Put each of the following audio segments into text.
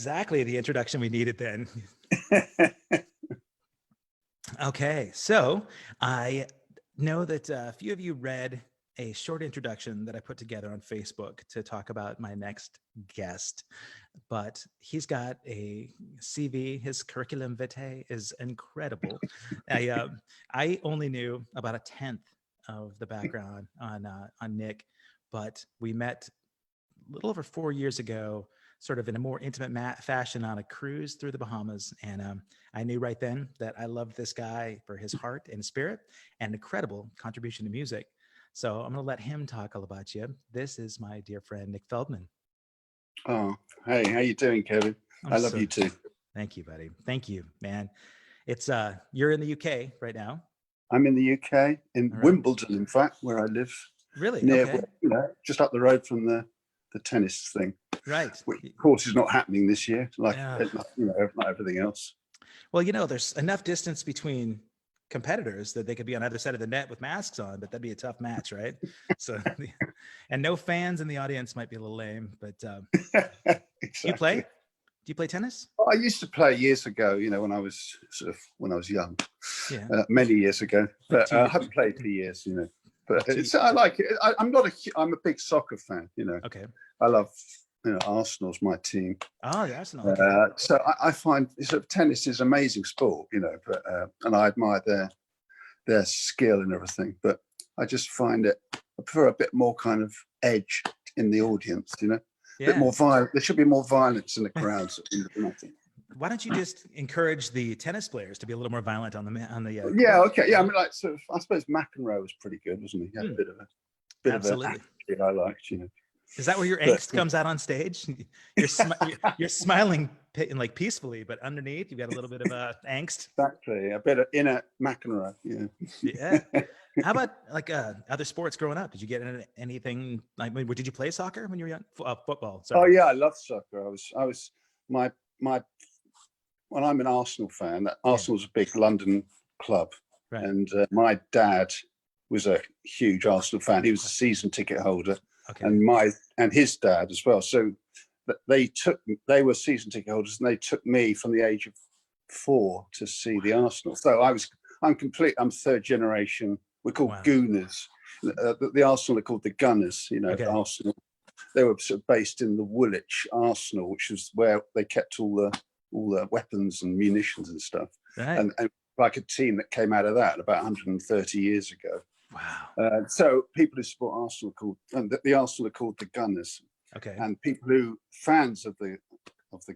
exactly the introduction we needed then. Okay, so I know that a few of you read a short introduction that I put together on Facebook to talk about my next guest, but he's got a CV. His curriculum vitae is incredible. I only knew about a tenth of the background on Nick, but we met a little over 4 years ago, sort of in a more intimate fashion on a cruise through the Bahamas. And I knew right then that I loved this guy for his heart and spirit and incredible contribution to music. So I'm going to let him talk all about you. This is my dear friend, Nick Feldman. Oh, hey, how you doing, Kevin? I love you too. Thank you, buddy. Thank you, man. It's you're in the UK right now. I'm in the UK, in Wimbledon, in fact, where I live. Really? Near, Okay. just up the road from the tennis thing. Right. Which, of course, is not happening this year, like not everything else. Well, there's enough distance between competitors that they could be on either side of the net with masks on, but that'd be a tough match, right? So, and no fans in the audience might be a little lame, but Exactly. Do you play tennis? I used to play years ago, when I was young, many years ago, but I haven't played for years, but I like it. I'm a big soccer fan, Okay. I love, Arsenal's my team. Oh, the Arsenal. Okay. So I find sort of tennis is an amazing sport, but and I admire their skill and everything. But I just find I prefer a bit more kind of edge in the audience, a bit more violent. There should be more violence in the crowds. Why don't you just encourage the tennis players to be a little more violent on the? Yeah. Okay. Yeah. I mean, I suppose McEnroe was pretty good, wasn't he? He had a bit of an attitude I liked, Is that where your angst comes out on stage? You're smiling like peacefully, but underneath you've got a little bit of angst. Exactly, a bit of inner McEnroe. Yeah. How about like other sports growing up? Did you get into anything? Like, did you play soccer when you were young? Football. Sorry. Oh yeah, I love soccer. I was my. When I'm an Arsenal fan, Arsenal's a big London club, right. And my dad was a huge Arsenal fan. He was a season ticket holder. Okay. And his dad as well. So they were season ticket holders, and they took me from the age of 4 to see the Arsenal. So I'm third generation. We're called Gooners. The Arsenal are called the Gunners. Okay. Arsenal. They were sort of based in the Woolwich Arsenal, which was where they kept all the weapons and munitions and stuff. Right. And like a team that came out of that about 130 years ago. Wow. So people who support Arsenal the Arsenal are called the Gunners. Okay. And people who fans of the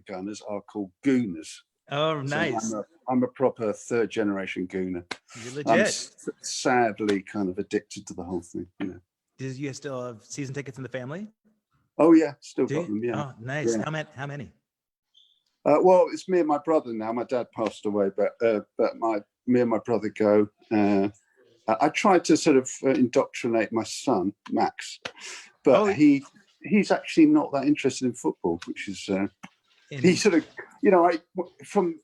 Gunners are called Gooners. Oh, nice. So I'm a proper third generation Gooner. You're legit. I'm sadly kind of addicted to the whole thing. Do you still have season tickets in the family? Oh yeah, still got them. Yeah. Oh, nice. Yeah. How many? Well, it's me and my brother now. My dad passed away, but me and my brother go. I tried to sort of indoctrinate my son, Max, but he's actually not that interested in football, which is he sort of, from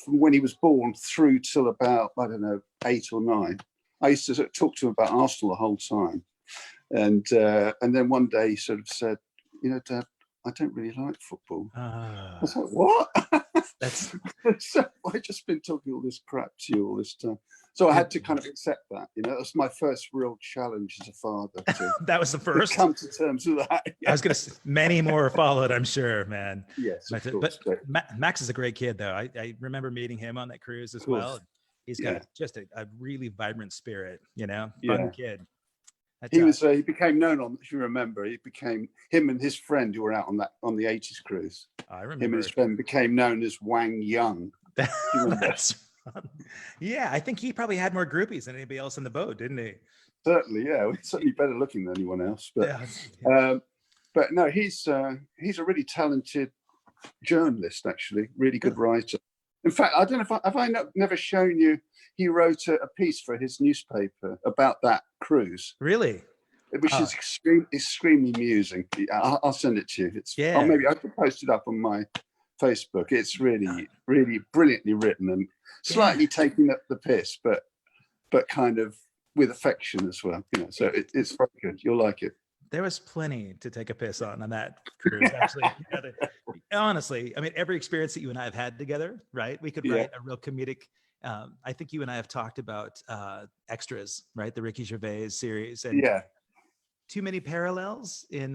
when he was born through till about, I don't know, 8 or 9, I used to sort of talk to him about Arsenal the whole time, and then one day he sort of said, Dad, I don't really like football. I was like, what? So I've just been talking all this crap to you all this time. So I had to kind of accept that. That was my first real challenge as a father. That was the first? To come to terms with that. Yeah. I was going to say, many more followed, I'm sure, man. Yes, of course. But Max is a great kid, though. I remember meeting him on that cruise as well. He's got just a really vibrant spirit, fun kid. He became known if you remember, him and his friend who were out on the 80s cruise. I remember. Him and his friend became known as Wang Chung. Yeah, I think he probably had more groupies than anybody else on the boat, didn't he? Certainly, yeah. He's certainly better looking than anyone else. But but no, he's a really talented journalist, actually, really good writer. In fact, I don't know if I never shown you. He wrote a piece for his newspaper about that cruise. Really? Which is extremely amusing. I'll send it to you. Or maybe I could post it up on my Facebook. It's really, really brilliantly written and slightly taking the piss, but kind of with affection as well. So it's very good. You'll like it. there was plenty to take a piss on that cruise. Actually, honestly, I mean, every experience that you and I have had together, right? We could write a real comedic. I think you and I have talked about Extras, right? The Ricky Gervais series, and too many parallels in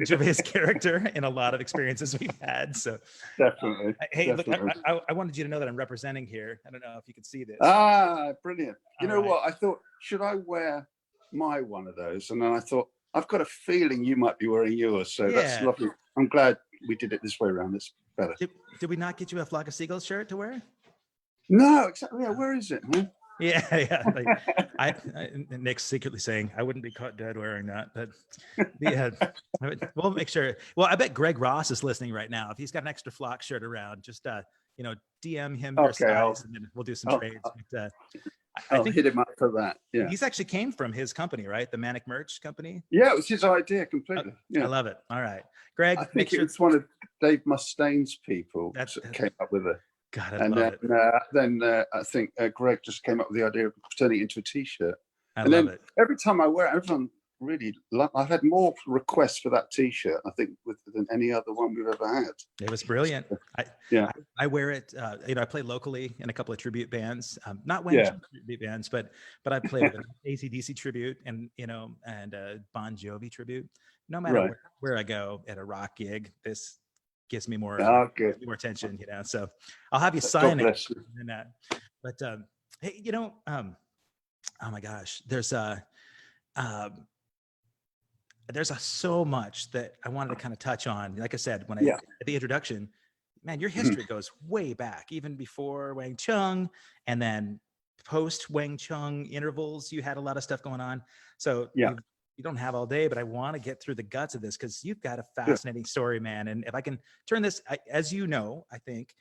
Gervais' character in a lot of experiences we've had. So definitely. Hey, definitely. Look, I wanted you to know that I'm representing here. I don't know if you can see this. Ah, brilliant. You know what? I thought, should I wear my one of those? And then I thought, I've got a feeling you might be wearing yours. So that's lovely. I'm glad we did it this way around. It's better. Did we not get you a Flock of Seagulls shirt to wear? No, exactly. Yeah, where is it? Huh? Yeah. Like, Nick's secretly saying I wouldn't be caught dead wearing that, but yeah, we'll make sure. Well, I bet Greg Ross is listening right now. If he's got an extra Flock shirt around, just DM him your size, and then we'll do some trades. But, I think hit him up for that. Yeah, he's actually came from his company, right? The Manic Merch Company. Yeah, it was his idea completely. I love it. All right, Greg. I think it's one of Dave Mustaine's people that came up with it. God, I love it. Then I think Greg just came up with the idea of turning it into a T-shirt. I love it. Every time I wear it, everyone really I've had more requests for that T-shirt, I think, than any other one we've ever had. It was brilliant. I wear it. I play locally in a couple of tribute bands, not Wang Chung tribute bands, but I play with an AC/DC tribute and Bon Jovi tribute. No matter where I go at a rock gig, this gives me more more attention, so I'll have you sign it in that. But hey, oh my gosh, there's so much that I wanted to kind of touch on. Like I said, at the introduction, man, your history goes way back, even before Wang Chung, and then post Wang Chung intervals, you had a lot of stuff going on. So you don't have all day, but I want to get through the guts of this because you've got a fascinating story, man. And if I can turn this, as you know, I think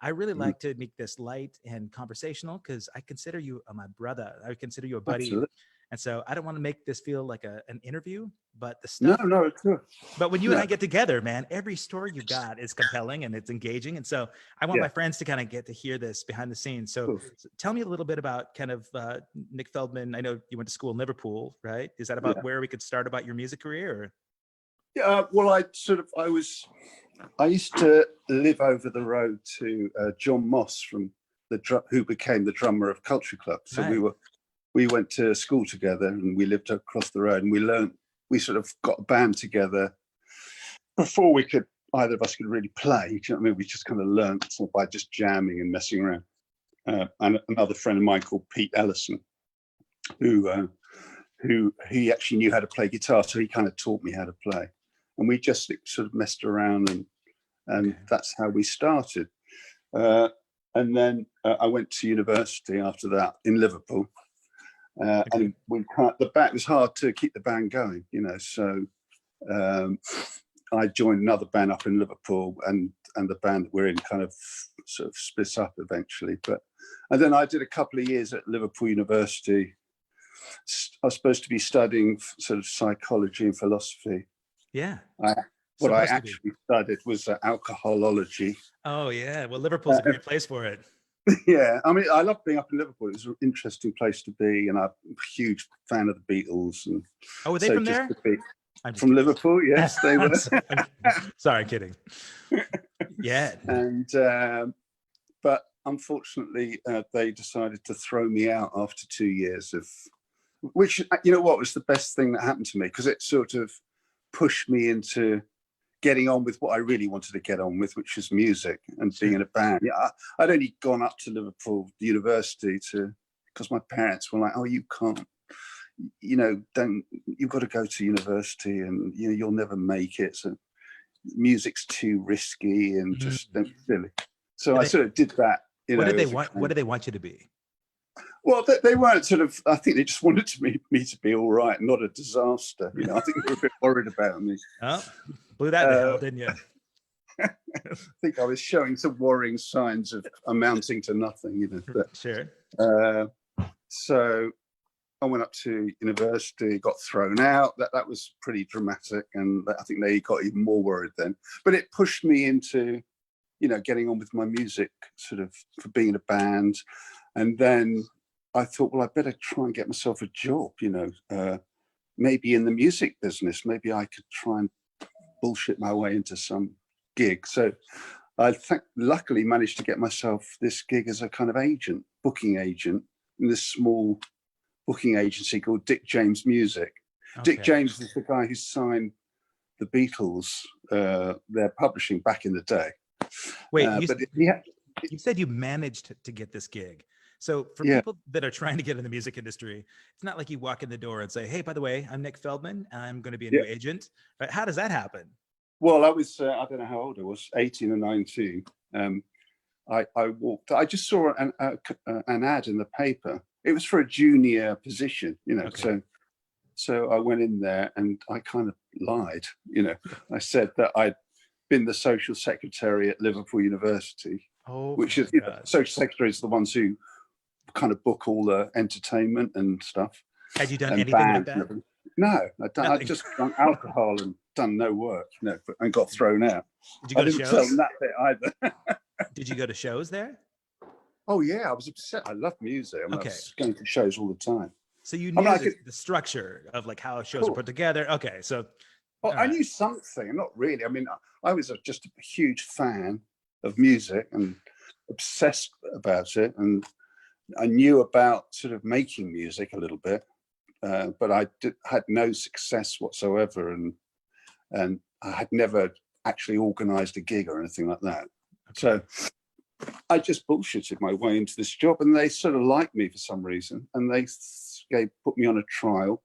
I really like to make this light and conversational because I consider you my brother. I consider you a buddy. Absolutely. And so I don't want to make this feel like an interview, but the stuff. No, it's good. But when you and I get together, man, every story you got is compelling and it's engaging. And so I want my friends to kind of get to hear this behind the scenes. So tell me a little bit about kind of Nick Feldman. I know you went to school in Liverpool, right? Is that about where we could start about your music career? Or? Yeah, well, I used to live over the road to John Moss who became the drummer of Culture Club. So we went to school together and we lived across the road, and we sort of got a band together before either of us could really play. Do you know what I mean? We just kind of learned by just jamming and messing around. And another friend of mine called Pete Ellison, who he actually knew how to play guitar, so he kind of taught me how to play. And we just sort of messed around, and that's how we started. And then I went to university after that in Liverpool. And it was hard to keep the band going, so I joined another band up in Liverpool, and the band that we're in kind of sort of split up eventually. And then I did a couple of years at Liverpool University. I was supposed to be studying sort of psychology and philosophy. Yeah. What I actually studied was alcoholology. Oh yeah, well, Liverpool's a great place for it. Yeah, I mean, I love being up in Liverpool. It was an interesting place to be, and I'm a huge fan of the Beatles. And were they from there? From Liverpool, yes, they were. Sorry, kidding. Yeah. And but unfortunately, they decided to throw me out after 2 years which, was the best thing that happened to me, because it sort of pushed me into getting on with what I really wanted to get on with, which was music and being in a band. Yeah, I'd only gone up to Liverpool University because my parents were like, "Oh, you can't, you've got to go to university, and you'll never make it. So music's too risky, and just don't silly." So I sort of did that. What did they want? What did they want you to be? Well, they weren't sort of. I think they just wanted me to be all right, not a disaster. I think they were a bit worried about me. Oh, blew that to hell, didn't you? I think I was showing some worrying signs of amounting to nothing. But, sure. So I went up to university, got thrown out. That was pretty dramatic, and I think they got even more worried then. But it pushed me into, getting on with my music, sort of for being in a band, and then I thought, well, I better try and get myself a job, maybe in the music business, maybe I could try and bullshit my way into some gig. So I luckily managed to get myself this gig as a kind of agent, booking agent, in this small booking agency called Dick James Music. Okay. Dick James is the guy who signed the Beatles, their publishing back in the day. Wait, you you said you managed to get this gig. So for people that are trying to get in the music industry, it's not like you walk in the door and say, hey, by the way, I'm Nick Feldman. I'm going to be a new agent. Right? How does that happen? Well, I was, I don't know how old I was, 18 or 19. I just saw an ad in the paper. It was for a junior position, you know. Okay. So I went in there and I kind of lied, you know. I said that I'd been the social secretary at Liverpool University, which is, you know, social secretaries are the ones who kind of book all the entertainment and stuff. Had you done anything like that? No, I'd just done alcohol and done no work, you know, and got thrown out. Did you go to shows? Tell them that bit either. Did you go to shows there? Oh yeah, I was upset. I love music. I was going to shows all the time. So you knew the structure of like how shows are put together. Okay, so I knew something, not really. I mean, I was just a huge fan of music and obsessed about it, and I knew about sort of making music a little bit, but I had no success whatsoever, and I had never actually organised a gig or anything like that. Okay. So I just bullshitted my way into this job, and they sort of liked me for some reason, and they put me on a trial,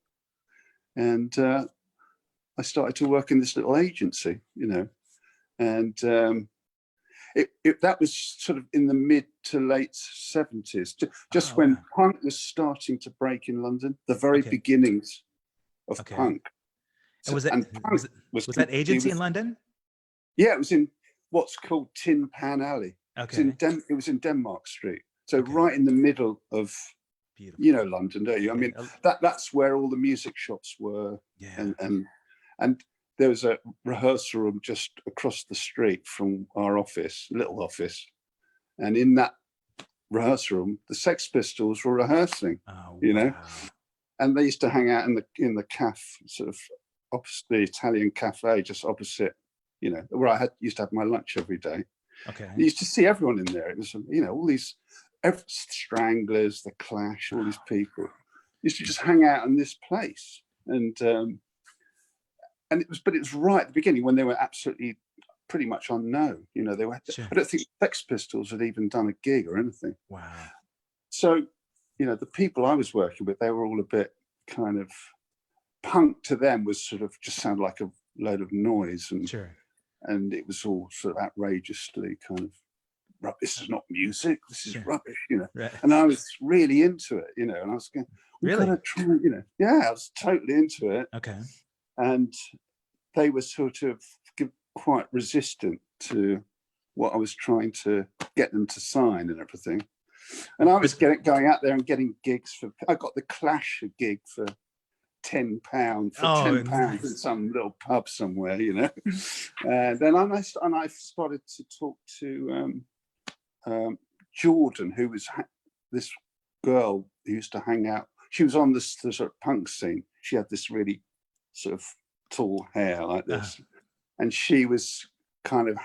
and I started to work in this little agency, you know, and that was sort of in the mid to late 70s, just when punk was starting to break in London, the very beginnings of punk. And was that agency in London? Yeah, it was in what's called Tin Pan Alley. Okay. It was in Denmark Street. So right in the middle of, you know, London, don't you? I mean, that's where all the music shops were. Yeah. And there was a rehearsal room just across the street from our office, little office. And in that rehearsal room, the Sex Pistols were rehearsing, you know, and they used to hang out in the cafe, sort of opposite the Italian cafe, just opposite, you know, where I used to have my lunch every day. Okay. You used to see everyone in there. It was, you know, all these Stranglers, the Clash, all these people used to just hang out in this place. And it was right at the beginning when they were absolutely pretty much unknown. You know, they were. Sure. I don't think Sex Pistols had even done a gig or anything. Wow. So, you know, the people I was working with, they were all a bit kind of punk to them was sort of just sounded like a load of noise, and and it was all sort of outrageously kind of, this is not music, this is rubbish, you know. Right. And I was really into it, you know, and I was going, really? Gotta try, you know, I was totally into it. Okay. And they were sort of quite resistant to what I was trying to get them to sign and everything. And I was going out there and getting gigs I got the Clash a gig for £10 £10 in some little pub somewhere, you know. And then I started to talk to Jordan, who was this girl who used to hang out. She was on the sort of punk scene. She had this really sort of tall hair like this, and she was kind of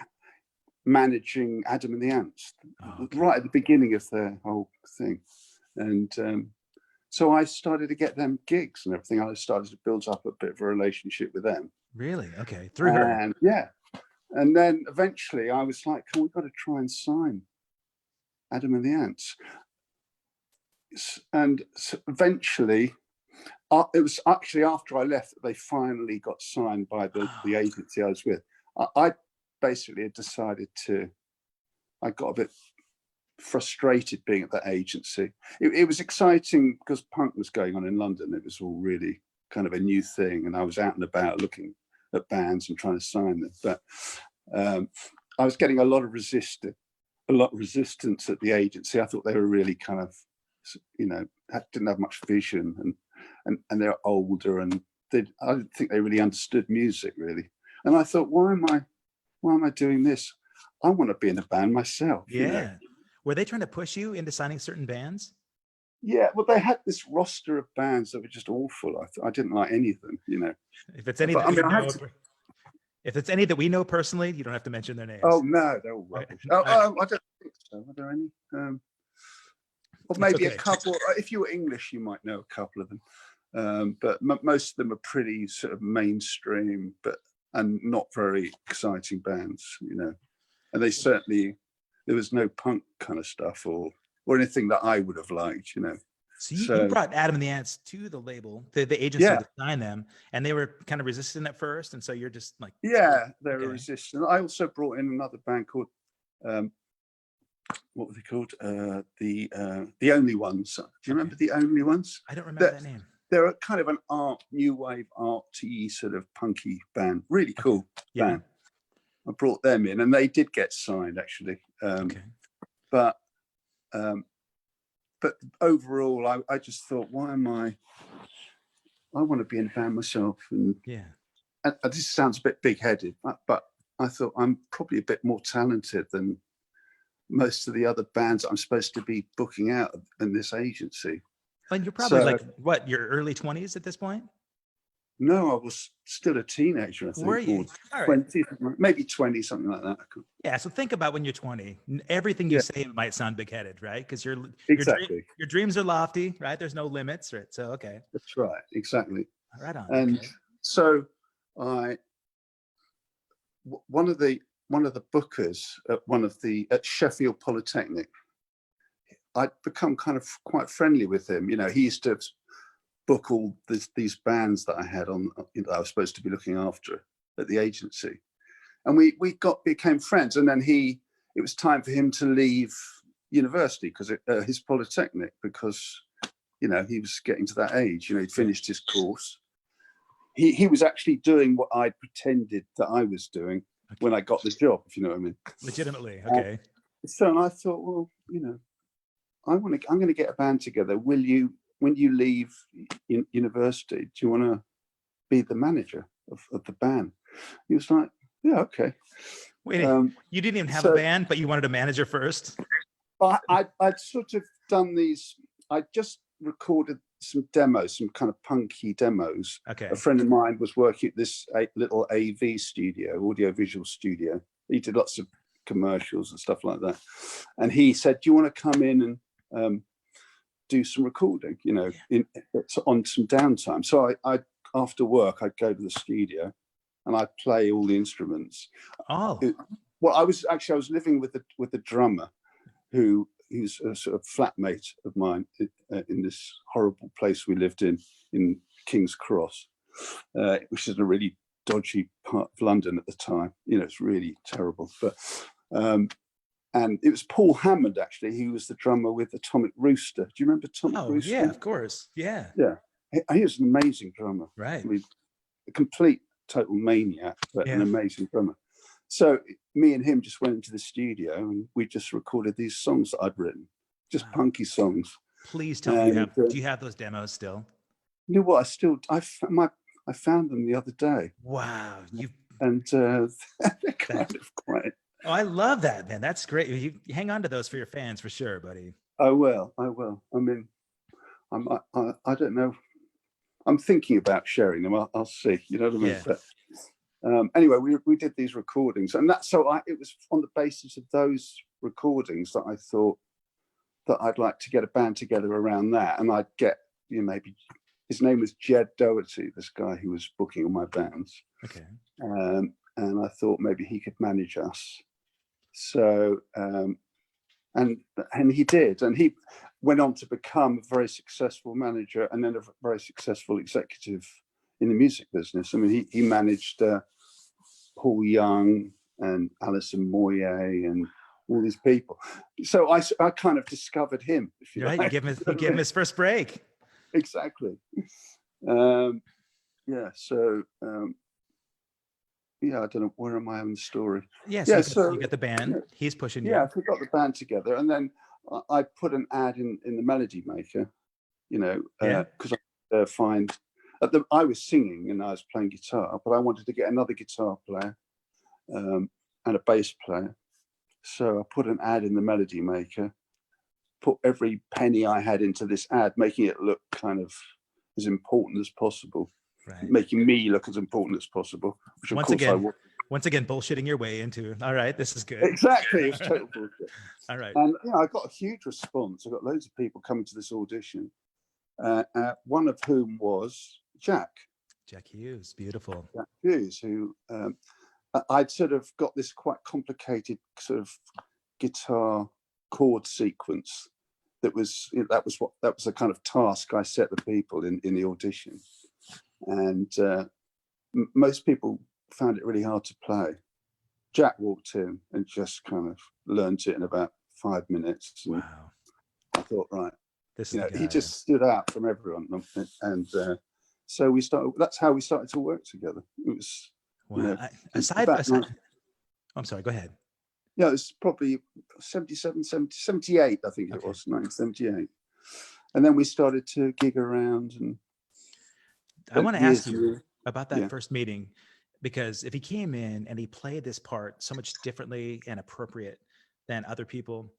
managing Adam and the Ants right at the beginning of their whole thing. And so I started to get them gigs and everything. I started to build up a bit of a relationship with them. Really? Okay. Through her. And and then eventually I was like, we've got to try and sign Adam and the Ants. And so eventually, it was actually after I left that they finally got signed by the agency I was with. I basically had decided I got a bit frustrated being at that agency. It was exciting because punk was going on in London. It was all really kind of a new thing, and I was out and about looking at bands and trying to sign them. But I was getting a lot of resistance at the agency. I thought they were really kind of, you know, didn't have much vision, and they're older, and I didn't think they really understood music really. And I thought, why am I doing this? I want to be in a band myself. Yeah. You know? Were they trying to push you into signing certain bands? Yeah, well, they had this roster of bands that were just awful. I didn't like any of them, you know. If it's any But that I we mean, I know, had to. if it's any that we know personally, you don't have to mention their Oh names. no, they're all Okay. rubbish. All right. I don't think so. Are there any? Or It's maybe a okay. couple. If you were English, you might know a couple of them. But most of them are pretty sort of mainstream, and not very exciting bands, you know. And there was no punk kind of stuff or anything that I would have liked, you know. So you So brought Adam and the Ants to the label, the agency yeah, to sign them, and they were kind of resistant at first, and so you're just like, they were okay, resistant. I also brought in another band called um, what were they called? The Only Ones. Do you remember the Only Ones? I don't remember that name. They're a kind of an new wave arty sort of punky band. Really cool band. I brought them in, and they did get signed actually. But overall, I just thought, why am I want to be in a band myself, and this sounds a bit big-headed, but I thought I'm probably a bit more talented than most of the other bands I'm supposed to be booking out in this agency. And you're probably like, what, your early 20s at this point? No, I was still a teenager, I think. Were you? Or 20, maybe 20, something like that. Yeah, so think about when you're 20. Everything you say might sound big-headed, right? Because your dreams are lofty, right? There's no limits, right? So, okay. That's right, exactly. Right on. And so one of the bookers at Sheffield Polytechnic, I'd become kind of quite friendly with him. You know, he used to book all these bands that I had on, that I was supposed to be looking after at the agency, and we became friends. And then it was time for him to leave university because his Polytechnic, because you know he was getting to that age. You know, he'd finished his course. He was actually doing what I pretended that I was doing when I got the job, if you know what I mean. Legitimately, okay. So I thought, well, you know, I'm going to get a band together. Will you, when you leave university, do you want to be the manager of the band? He was like, yeah, okay. Wait, you didn't even have a band, but you wanted a manager first? I'd sort of done these. I just recorded some demos, some kind of punky demos. Okay. A friend of mine was working at this little AV studio, audio-visual studio. He did lots of commercials and stuff like that. And he said, do you want to come in and do some recording, you know, on some downtime? So I after work, I'd go to the studio and I'd play all the instruments. Well, I was living with the drummer who's a sort of flatmate of mine in this horrible place we lived in King's Cross, which is a really dodgy part of London at the time. You know, it's really terrible. But and it was Paul Hammond, actually. He was the drummer with Atomic Rooster. Do you remember Atomic Rooster? Yeah, of course. Yeah. Yeah. He was an amazing drummer. Right. I mean, a complete, total maniac, but an amazing drummer. So me and him just went into the studio and we just recorded these songs that I'd written, just punky songs. Please tell me do you have those demos still? You know what? I found them the other day. Wow. And they're kind of quite. Oh, I love that, man. That's great. You hang on to those for your fans for sure, buddy. I will. I mean, I don't know. I'm thinking about sharing them. I'll see. You know what I mean? Yeah. But anyway, we did these recordings, and it was on the basis of those recordings that I thought that I'd like to get a band together around that, and I'd get, you know, maybe his name was Jed Doherty, this guy who was booking all my bands. Okay. And I thought maybe he could manage us. So and he did, and he went on to become a very successful manager and then a very successful executive in the music business. I mean, he managed Paul Young and Alison Moyet and all these people. So I kind of discovered him. If you like. You give him his first break. Exactly. Yeah. So I don't know, where am I in the story? So you got the band. He's pushing you. Yeah, we got the band together, and then I put an ad in the Melody Maker, you know, because I was singing and I was playing guitar, but I wanted to get another guitar player and a bass player. So I put an ad in the Melody Maker, put every penny I had into this ad, making it look kind of as important as possible, right. making me look as important as possible, which of course I would. Once again, bullshitting your way into, all right, this is good. Exactly, it's total bullshit. All right. And I got a huge response. I got loads of people coming to this audition, one of whom was Jack Hughes, beautiful. Jack Hughes, who I'd sort of got this quite complicated sort of guitar chord sequence that was the kind of task I set the people in the audition, and most people found it really hard to play. Jack walked in and just kind of learned it in about 5 minutes. Wow! I thought, right, this is he just stood out from everyone, and so we started. That's how we started to work together. It was, wow. I'm sorry. Go ahead. Yeah, it was probably 78, I think it was, 1978. And then we started to gig around. And I want to ask you about that first meeting, because if he came in and he played this part so much differently and appropriate than other people,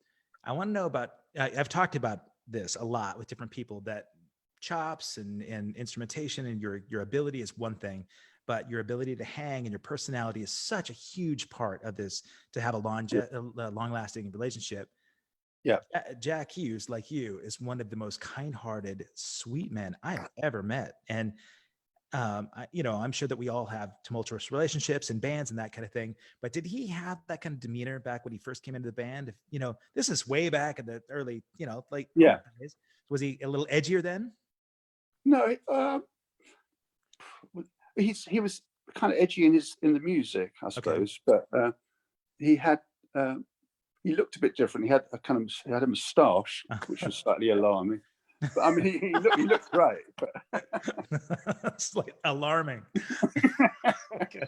I want to know about, I've talked about this a lot with different people, that chops and instrumentation and your ability is one thing, but your ability to hang and your personality is such a huge part of this, to have a long-lasting relationship. Yeah. Jack Hughes, like you, is one of the most kind-hearted, sweet men I've ever met. And, I'm sure that we all have tumultuous relationships and bands and that kind of thing, but did he have that kind of demeanor back when he first came into the band? If, this is way back in the early, like, days. Was he a little edgier then? No, he was kind of edgy in the music, I suppose, but he looked a bit different. He had a moustache, which was slightly alarming. But I mean, he looked great. But it's like alarming. Okay.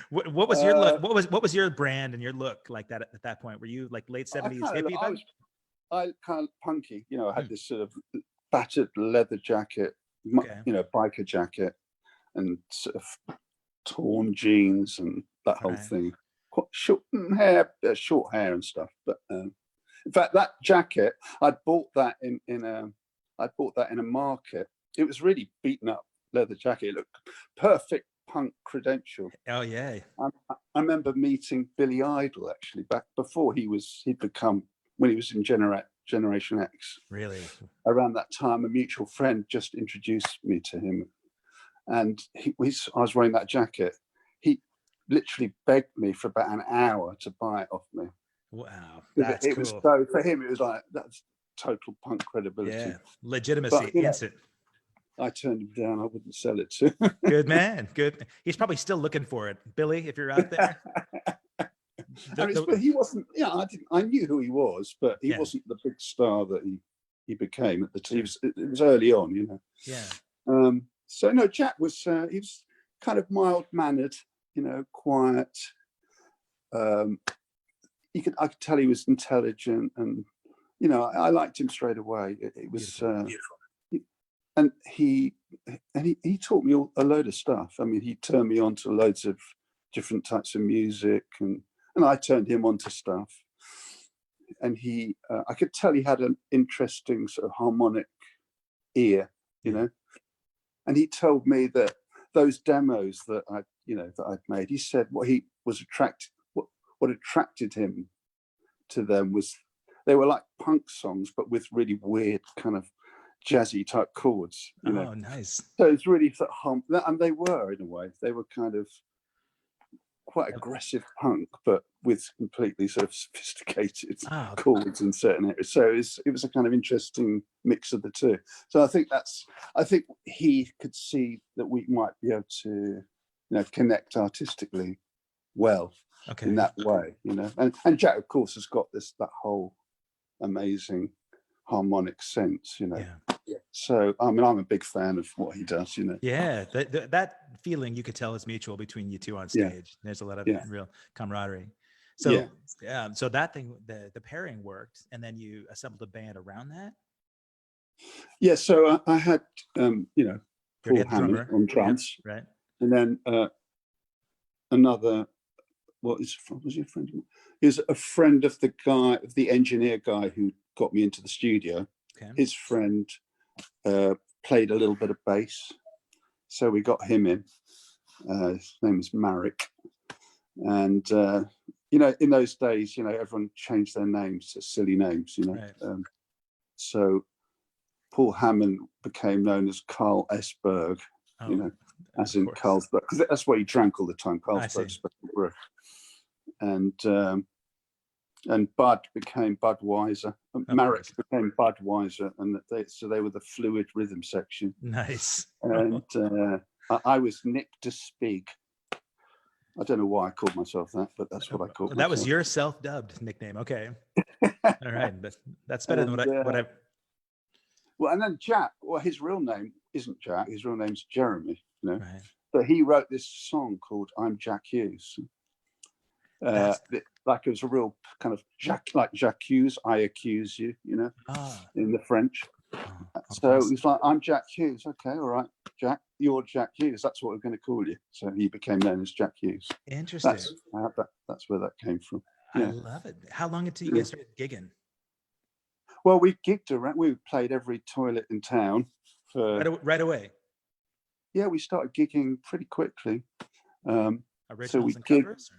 What was your look? What was your brand and your look like that at that point? Were you like late 70s hippie? I kind of punky. I had this sort of battered leather jacket, biker jacket, and sort of torn jeans and that whole thing. Quite short hair and stuff. But in fact, that jacket, I bought that in a market. It was really beaten up leather jacket. It looked perfect punk credential. Oh yeah. I remember meeting Billy Idol actually back before when he was in Generation X. Really? Around that time, a mutual friend just introduced me to him, and I was wearing that jacket. He literally begged me for about an hour to buy it off me. Wow, that's cool. So for him, it was like, that's total punk credibility. Yeah, legitimacy, instant. I turned him down. I wouldn't sell it to. Good man. Good. He's probably still looking for it, Billy. If you're out there. But he wasn't. I knew who he was, but he wasn't the big star that he became at the time. It was early on, Yeah. So no, Jack was. He was kind of mild mannered, quiet. I could tell he was intelligent, and I liked him straight away. It was beautiful. And he taught me a load of stuff. I mean, he turned me on to loads of different types of music, and I turned him on to stuff. And I could tell he had an interesting sort of harmonic ear, And he told me that those demos that I'd made, he said what attracted him to them was they were like punk songs, but with really weird kind of jazzy type chords. Oh, nice. So it's really sort of and they were, in a way, they were kind of quite aggressive punk, but with completely sort of sophisticated chords in certain areas. So it was a kind of interesting mix of the two. So I think he could see that we might be able to, connect artistically well in that way, And Jack, of course, has got that whole amazing harmonic sense, Yeah. So I mean, I'm a big fan of what he does, Yeah, that feeling you could tell is mutual between you two on stage. Yeah. There's a lot of real camaraderie. So so that thing, the pairing worked, and then you assembled a band around that. Yeah, so I had Paul Hammond on drums, right, and then another was he a friend of mine? He was a friend of the engineer guy who got me into the studio. Okay. His friend played a little bit of bass, so we got him in. His name is Marek, and in those days, everyone changed their names to silly names, Right. So Paul Hammond became known as Carl S. Berg, as in Carlsberg, because that's what he drank all the time, Carlsberg Special Brew. And Bud became Budweiser. Marek became Budweiser, and they were the fluid rhythm section. Nice. And I was Nick to Speak. I don't know why I called myself that, but that's what I called myself. That was your self-dubbed nickname. Okay. All right. That's better than what I. Well, and then Jack. Well, his real name isn't Jack. His real name's Jeremy. Right. But he wrote this song called "I'm Jack Hughes." Like it was a real kind of Jacques Hughes, I accuse you, in the French. So he's like, I'm Jack Hughes. Okay, all right, Jack, you're Jack Hughes. That's what we're going to call you. So he became known as Jack Hughes. Interesting. That's where that came from. Yeah. I love it. How long until you guys started gigging? Well, we gigged around. We played every toilet in town. Right away. Yeah, we started gigging pretty quickly. Originals and covers?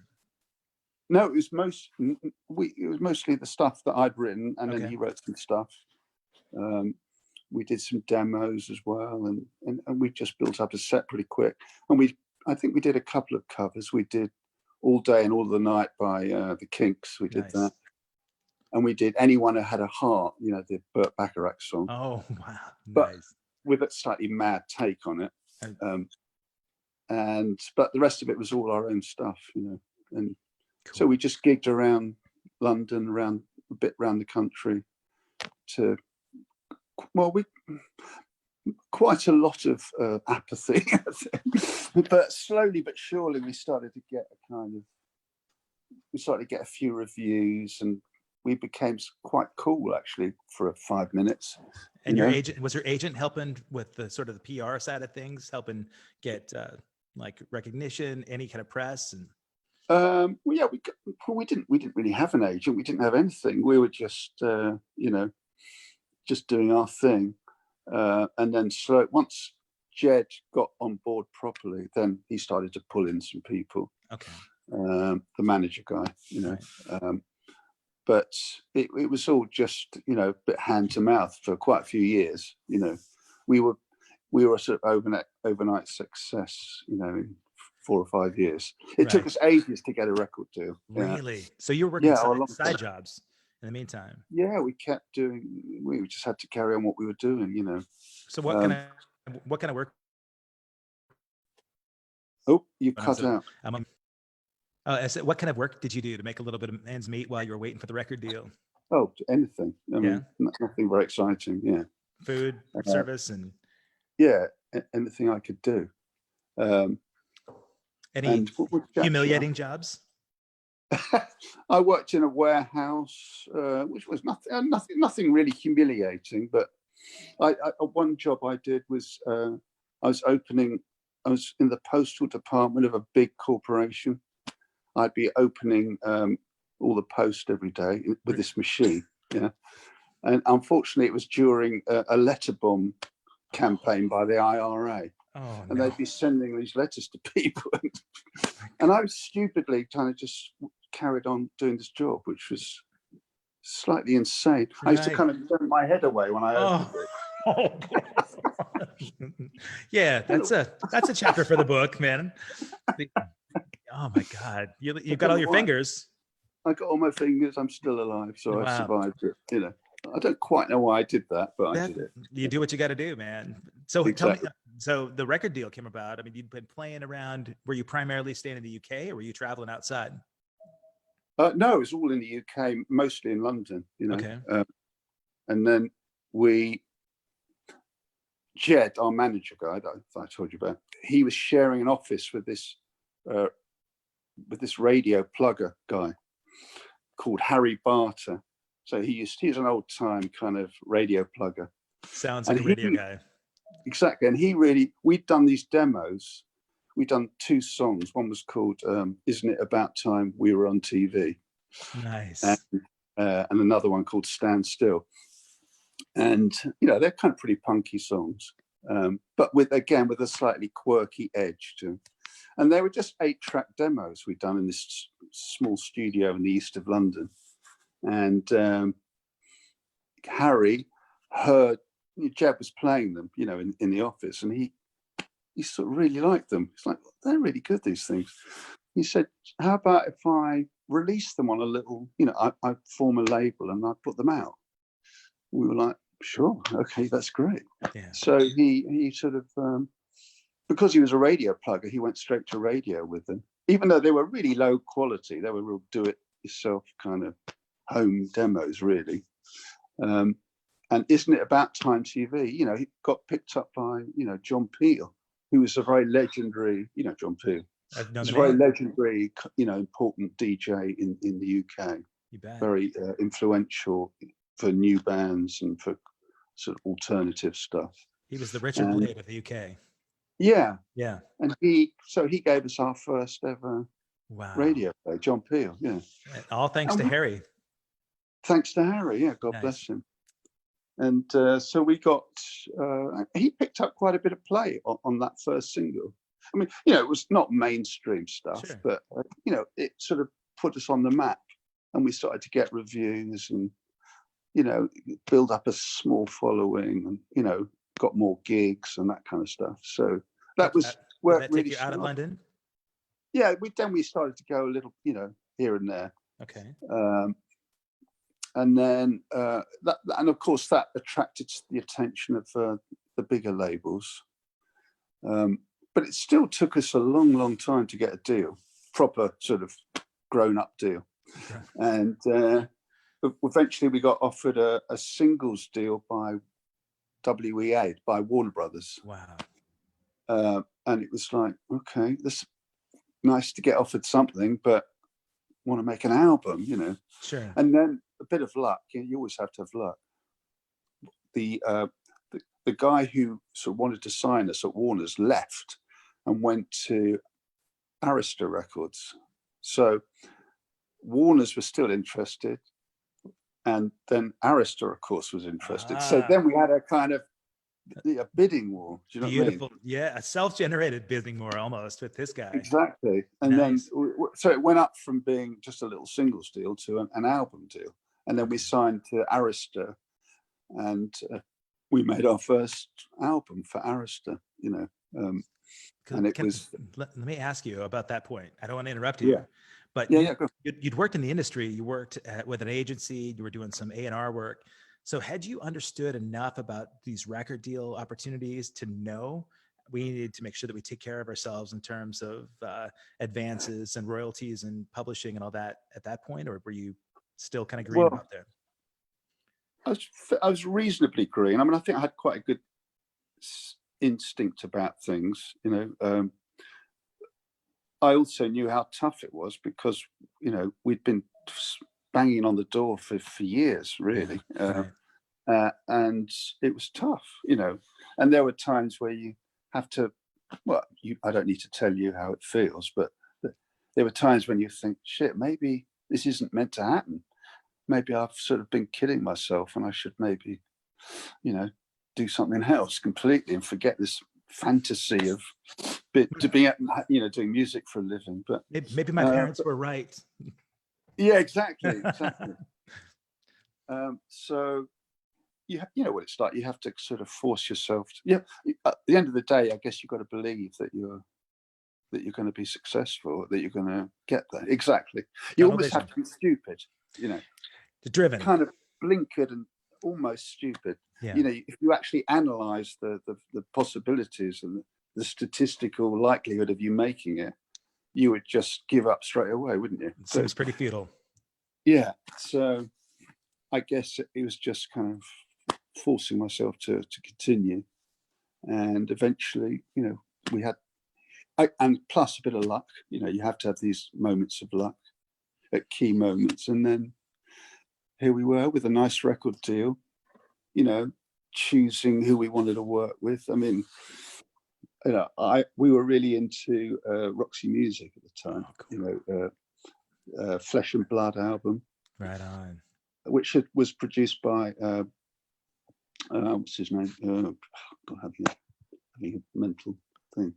No, it was mostly the stuff that I'd written, and then he wrote some stuff. We did some demos as well, and we just built up a set pretty quick. And I think we did a couple of covers. We did "All Day and All the Night" by the Kinks. We did that, and we did "Anyone Who Had a Heart," the Burt Bacharach song. Oh wow! But with a slightly mad take on it. But the rest of it was all our own stuff, and. Cool. So we just gigged around London, a bit around the country, quite a lot of apathy, but slowly but surely we started to get a few reviews, and we became quite cool actually for 5 minutes. And your agent helping with the sort of the PR side of things, helping get like recognition, any kind of press and. We didn't really have an agent. We didn't have anything. We were just just doing our thing, and then once Jed got on board properly, then he started to pull in some people. Okay. The manager guy, right. But it was all just a bit hand to mouth for quite a few years. We were a sort of overnight success. 4 or 5 years. It took us ages to get a record deal. Really? Yeah. So you were working side jobs in the meantime? Yeah, we just had to carry on what we were doing, So what kind of work? Oh, you cut out. I said, what kind of work did you do to make a little bit of ends meet while you were waiting for the record deal? Oh, anything. I mean, nothing very exciting. Yeah. Food, service, and. Yeah, anything I could do. Any humiliating jobs? I worked in a warehouse, which was nothing really humiliating. But one job I did was I was in the postal department of a big corporation. I'd be opening all the post every day with this machine. Yeah, and unfortunately, it was during a letter bomb campaign by the IRA. Oh, and they'd be sending these letters to people, and I was stupidly kind of just carried on doing this job, which was slightly insane. Right. I used to kind of turn my head away when I opened it. Yeah, that's a chapter for the book, man. Oh my God, you got all your fingers. I got all my fingers. I'm still alive, so I survived it. I don't quite know why I did that, but I did it. You do what you got to do, man. So Tell me, so the record deal came about. I mean, you'd been playing around. Were you primarily staying in the UK, or were you traveling outside? No, it was all in the UK, mostly in London. Okay. And then Jed, our manager guy that I told you about, he was sharing an office with this radio plugger guy called Harry Barter. So he's an old time kind of radio plugger. Sounds like a radio guy. Exactly. And we'd done these demos we done 2 songs. One was called "Isn't It About Time We Were on TV," Nice. and another one called "Stand Still." And they're kind of pretty punky songs, but with a slightly quirky edge to. And they were just 8-track demos we'd done in this small studio in the east of London. And Harry heard Jeb was playing them, in the office, and he sort of really liked them. He's like, they're really good, these things. He said, how about if I release them on a little, I form a label and I put them out. We were like, sure, okay, that's great. Yeah. So he sort of, because he was a radio plugger, he went straight to radio with them, even though they were really low quality. They were real do-it-yourself kind of home demos, really. And Isn't It About Time TV? He got picked up by, John Peel, who was a very legendary, John Peel. I've known He's the a very name. legendary, important DJ in the UK. You bet. Very influential for new bands and for sort of alternative stuff. He was the Richard Blade of the UK. Yeah. Yeah. And he gave us our first ever radio play, John Peel. Yeah. All thanks to Harry. Thanks to Harry. Yeah. God bless him. And so we got, he picked up quite a bit of play on that first single. I mean, it was not mainstream stuff, sure, but, it sort of put us on the map, and we started to get reviews and, build up a small following and, got more gigs and that kind of stuff. So that was where did that really take you out of London? Yeah, we started to go a little, here and there. Okay. And then and of course that attracted the attention of the bigger labels. But it still took us a long, long time to get a deal, proper sort of grown-up deal. Okay. And eventually we got offered a singles deal by WEA, by Warner Brothers. Wow. And it was like, okay, this nice to get offered something, but want to make an album, Sure. And then a bit of luck. You always have to have luck. The guy who sort of wanted to sign us at Warner's left and went to Arista Records. So Warner's was still interested, and then Arista, of course, was interested. So then we had a kind of a bidding war. Do you know Beautiful. what I mean? Yeah, a self-generated bidding war almost with this guy. Exactly. And nice. Then, so it went up from being just a little singles deal to an album deal. And then we signed to Arista, and we made our first album for Arista, and it was. Let me ask you about that point. I don't want to interrupt you. Yeah. But you'd worked in the industry. You worked with an agency. You were doing some A&R work. So had you understood enough about these record deal opportunities to know we needed to make sure that we take care of ourselves in terms of advances and royalties and publishing and all that at that point? Or were you still kind of green out there? I was reasonably green. I mean, I think I had quite a good instinct about things, I also knew how tough it was because, we'd been banging on the door for years, really. And it was tough, and there were times where you have to, I don't need to tell you how it feels, but there were times when you think, shit, maybe this isn't meant to happen. Maybe I've sort of been kidding myself and I should maybe, do something else completely and forget this fantasy of doing music for a living. But maybe my parents were right. Yeah, exactly. So you know what it's like. You have to sort of force yourself at the end of the day, I guess you've got to believe that you're going to be successful, that you're going to get there. Exactly. You almost have to be stupid, driven, kind of blinkered and almost stupid. Yeah. If you actually analyze the possibilities and the statistical likelihood of you making it, you would just give up straight away, wouldn't you? It seems pretty futile. Yeah. So I guess it was just kind of forcing myself to continue. And eventually, we had, and plus a bit of luck, you have to have these moments of luck at key moments. And then here we were with a nice record deal, choosing who we wanted to work with. I mean, we were really into Roxy Music at the time. Oh, cool. Flesh and Blood album, Right on. which was produced by what's his name? God, having a mental thing.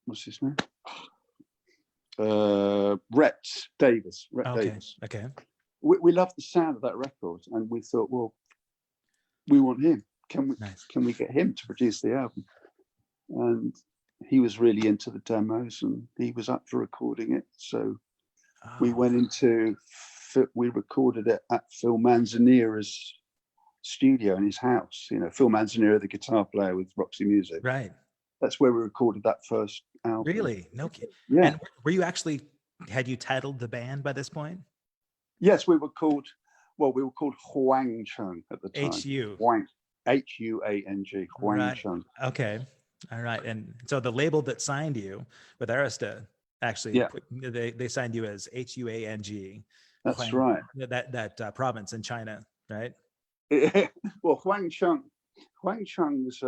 What's his name? Rhett Davis. Okay. We loved the sound of that record, and we thought, well, we want him. Can we get him to produce the album? And he was really into the demos, and he was up for recording it. So we recorded it at Phil Manzanera's studio in his house. Phil Manzanera, the guitar player with Roxy Music. Right. That's where we recorded that first album. Really? No kidding. Yeah. And were you actually, had you titled the band by this point? Yes, we were called Wang Chung at the time. Huang, Wang Chung. Okay. All right. And so the label that signed you with Arista, actually, they signed you as Huang. That's Huang, right. That province in China, right? Well, Wang Chung was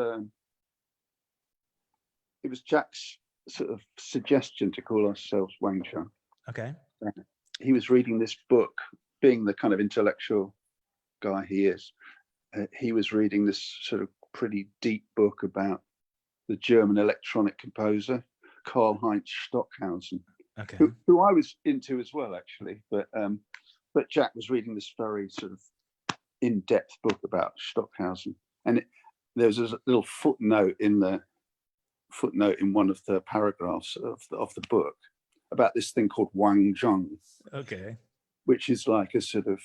it was Jack's sort of suggestion to call ourselves Wang Chung. Okay. He was reading this book, being the kind of intellectual guy he is. He was reading this sort of pretty deep book about the German electronic composer Karl-Heinz Stockhausen, okay. who I was into as well, actually. But Jack was reading this very sort of in-depth book about Stockhausen, and there was a little footnote in one of the paragraphs of the book about this thing called Wang Chung. Okay. Which is like a sort of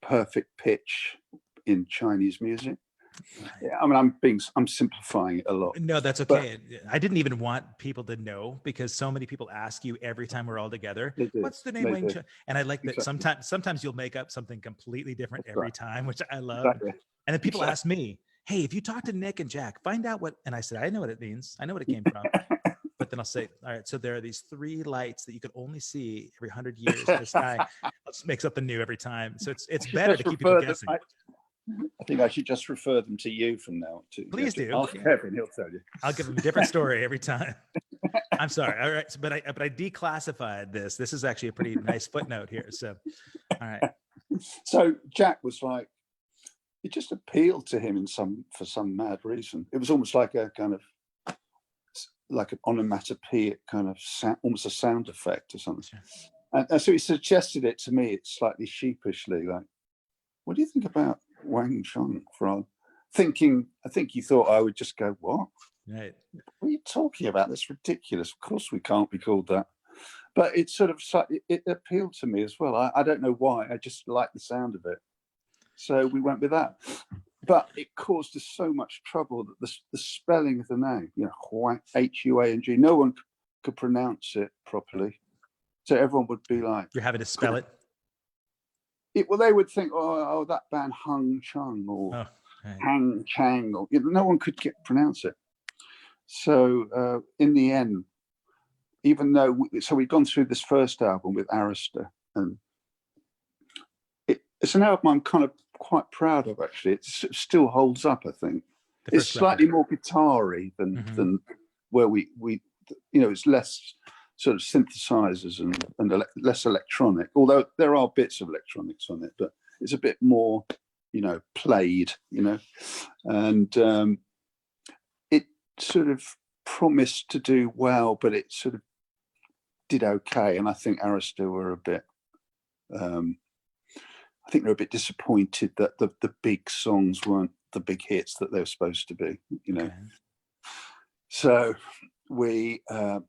perfect pitch in Chinese music. Yeah, I mean, I'm simplifying it a lot. No, that's okay. But I didn't even want people to know, because so many people ask you every time we're all together, what's the name Wang Chung? And I like that sometimes you'll make up something completely different every time, which I love. Exactly. And then people ask me, hey, if you talk to Nick and Jack, find out what, and I said, I know what it means. I know what it came from. But then I'll say, all right, so there are these 3 lights that you could only see every 100 years in the sky. It makes up the new every time. So it's better to keep people guessing. I think I should just refer them to you from now on. Please do. Ask Kevin, he'll tell you. I'll give him a different story every time. I'm sorry. All right, but I declassified this. This is actually a pretty nice footnote here. So, all right. So Jack was like, it just appealed to him for some mad reason. It was almost like a kind of like an onomatopoeic kind of sound, almost a sound effect or something. Sure. And so he suggested it to me, slightly sheepishly, like, what do you think about Wang Chung? I think he thought I would just go, what? Right. What are you talking about? That's ridiculous. Of course we can't be called that. But it sort of, it appealed to me as well. I don't know why. I just like the sound of it. So we went with that. But it caused us so much trouble that the spelling of the name, Huang, Huang, no one could pronounce it properly. So everyone would be like, you're having to spell it? Well, they would think, oh, that band Hung Chung or Hang Chang, or no one could pronounce it. So in the end, even though we'd gone through this first album with Arista, and it's an album I'm kind of quite proud of, actually. It still holds up, I think. It's slightly more guitar-y than where we it's less sort of synthesizers and less electronic, although there are bits of electronics on it, but it's a bit more, played, and it sort of promised to do well, but it sort of did okay. And I think Arista were a bit, I think they're a bit disappointed that the big songs weren't the big hits that they were supposed to be, Okay. So we, and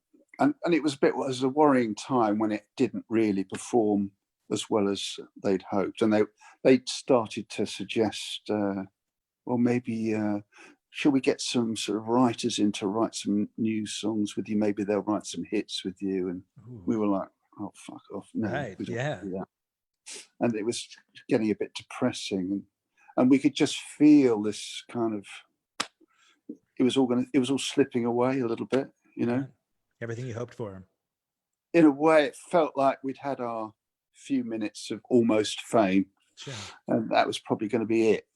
it was a worrying time when it didn't really perform as well as they'd hoped. And they started to suggest, well, maybe, should we get some sort of writers in to write some new songs with you? Maybe they'll write some hits with you. And we were like, oh, fuck off. No, right, we don't yeah. do that. And it was getting a bit depressing, and we could just feel this kind of, it was all slipping away a little bit, Everything you hoped for. In a way, it felt like we'd had our few minutes of almost fame, sure. And that was probably going to be it,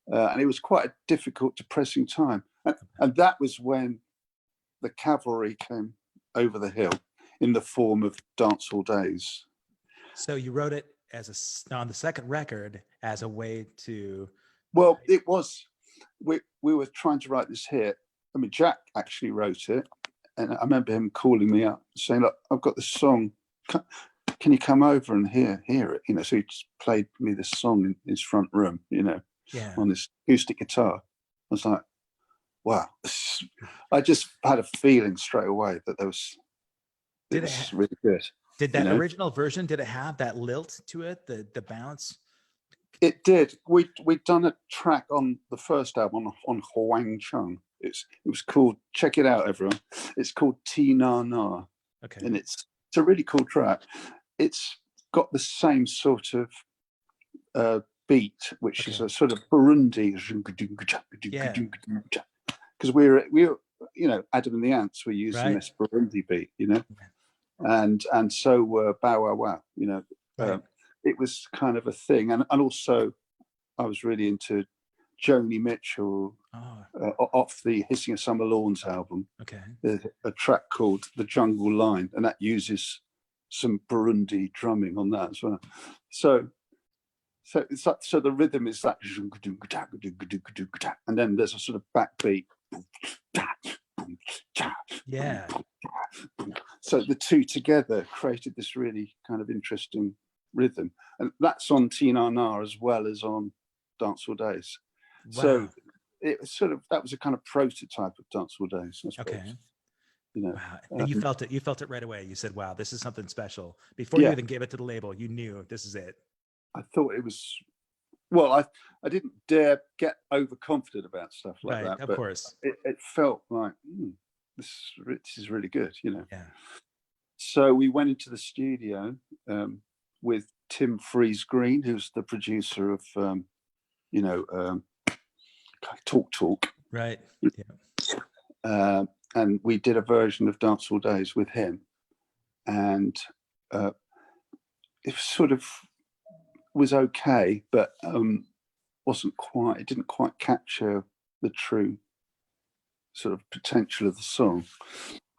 and it was quite a difficult, depressing time. And that was when the cavalry came over the hill in the form of Dancehall Days. So you wrote it on the second record as a way to. Well, it was. We were trying to write this hit. I mean, Jack actually wrote it, and I remember him calling me up saying, "Look, I've got this song. Can you come over and hear it?" You know, so he just played me this song in his front room, you know, on this acoustic guitar. I was like, wow. I just had a feeling straight away that it was really good. Did that original version, did it have that lilt to it, the bounce? It did. We'd done a track on the first album on Wang Chung. It was called, check it out, everyone. It's called Ti Na Na. Okay. And it's a really cool track. It's got the same sort of beat, which is a sort of Burundi. Because we're you know, Adam and the Ants were using this Burundi beat, you know, and so were Bow Wow Wow, you know. It was kind of a thing, and also I was really into Joni Mitchell off the Hissing of Summer Lawns album. Okay, there's a track called The Jungle Line, and that uses some Burundi drumming on that as well. So it's like, so the rhythm is that, and then there's a sort of backbeat. Yeah. So the two together created this really kind of interesting rhythm, and that's on Ti Na Na as well as on Dancehall Days. Wow. So it was sort of, that was a kind of prototype of Dancehall Days, I suppose. Okay. You know, wow. And you felt it right away. You said, wow, this is something special. Before you even gave it to the label, you knew this is it. I thought it was, well, I didn't dare get overconfident about stuff like that. Of course. It felt like, this is really good, you know. Yeah. So we went into the studio with Tim Freeze Green, who's the producer of, you know, Talk. Right. Yeah. And we did a version of Dancehall Days with him, and it sort of was okay, but it didn't quite capture the true sort of potential of the song.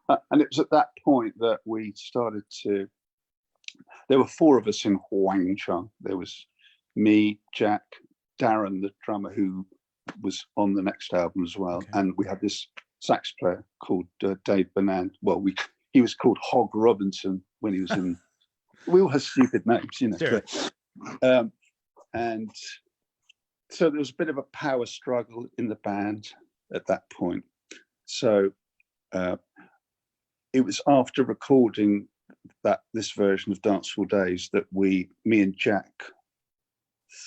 And it was at that point that we started to, there were four of us in Wang Chung. There was me, Jack, Darren, the drummer, who was on the next album as well. Okay. And we had this sax player called Dave Banan. Well, he was called Hog Robinson when he was in, we all have stupid names, you know. Sure. And so there was a bit of a power struggle in the band at that point. So it was after recording this version of Dancehall Days that me and Jack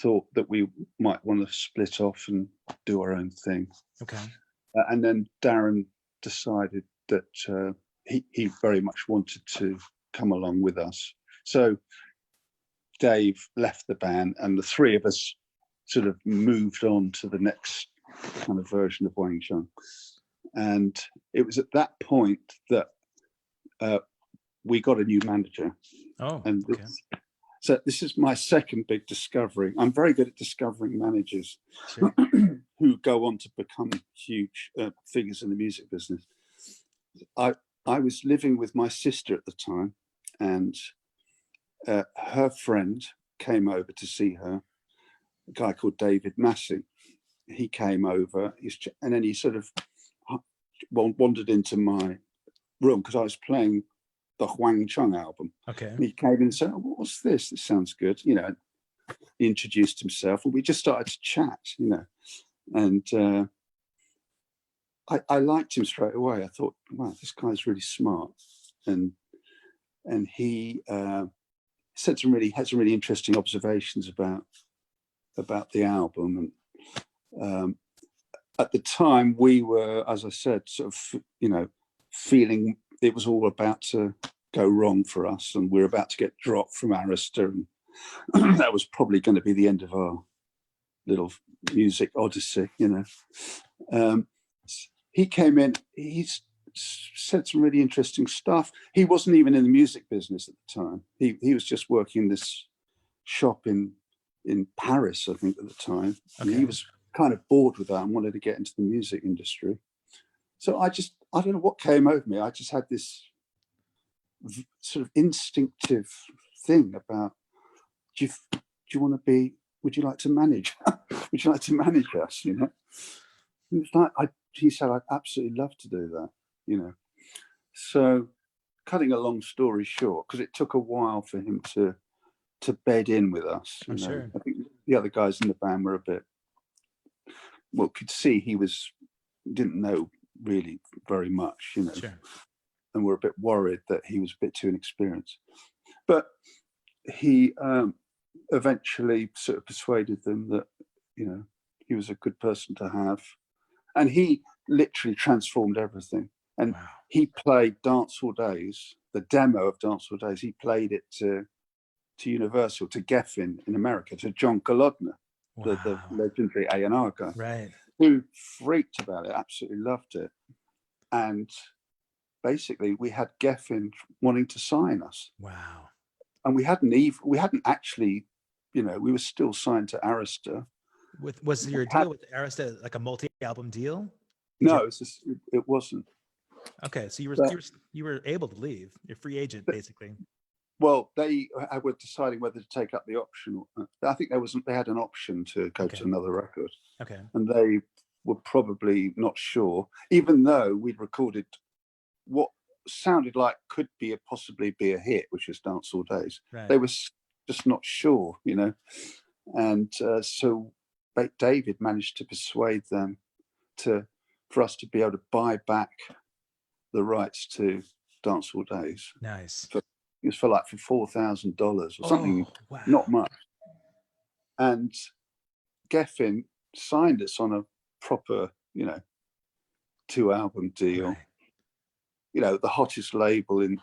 thought that we might want to split off and do our own thing. Okay. And then Darren decided that he very much wanted to come along with us. So Dave left the band, and the three of us sort of moved on to the next kind of version of Wang Chung. And it was at that point that we got a new manager. Oh, and okay. So this is my second big discovery. I'm very good at discovering managers sure. who go on to become huge figures in the music business. I was living with my sister at the time, and her friend came over to see her, a guy called David Massey. He came over, and then he sort of wandered into my room because I was playing the Wang Chung album. Okay. And he came in and said, "Oh, what's this? This sounds good." You know, he introduced himself, and we just started to chat, you know. And I liked him straight away. I thought, wow, this guy's really smart. And he had some really interesting observations about the album. And at the time, we were, as I said, sort of, you know, feeling it was all about to go wrong for us, and we're about to get dropped from Arista, and that was probably going to be the end of our little music odyssey, you know. He came in, he said some really interesting stuff. He wasn't even in the music business at the time. He was just working in this shop in Paris, I think, at the time. Okay. And he was kind of bored with that and wanted to get into the music industry. So I don't know what came over me. I just had this sort of instinctive thing about, do you want to be, would you like to manage? Would you like to manage us? You know, it was like, he said, I'd absolutely love to do that, you know. So cutting a long story short, because it took a while for him to bed in with us. You know? Sure. I think the other guys in the band were a bit, well, could see he didn't know really very much, you know. Sure. And we're a bit worried that he was a bit too inexperienced. But he eventually sort of persuaded them that, you know, he was a good person to have. And he literally transformed everything. And wow. he played Dance All Days, the demo of Dance All Days, he played it to Universal, to Geffen in America, to John Golodner, Wow. the legendary A&R guy, right, who freaked about it, absolutely loved it. And basically we had Geffen wanting to sign us. wow. And we hadn't actually, you know, we were still signed to Arista. Was your deal with Arista like a multi-album deal? No, it wasn't. Okay, so But you were able to leave. You're free agent, basically. well, they were deciding whether to take up the option. I think they had an option to go to another record. Okay. And they were probably not sure, even though we'd recorded what sounded like could possibly be a hit, which was Dance All Days. Right. They were just not sure, you know. And so David managed to persuade them for us to be able to buy back the rights to Dance All Days. Nice. It was for $4,000 or something, wow. not much. And Geffen signed us on a proper, you know, 2-album deal. Right. You know, the hottest label in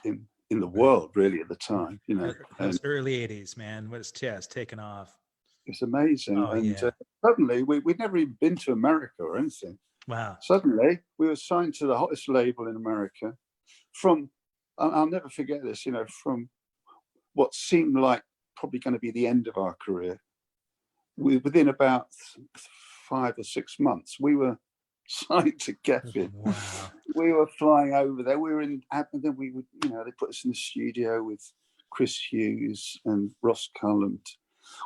the world, really, at the time. You know, those early '80s, man, was just taken off. It's amazing. Oh, and yeah. Suddenly, we'd never even been to America or anything. Wow. Suddenly, we were signed to the hottest label in America. From, I'll never forget this, you know, from what seemed like probably going to be the end of our career. Within about 5 or 6 months, we were signed to Geffen. Wow. We were flying over there. We were in, and then we would, you know, they put us in the studio with Chris Hughes and Ross Cullen.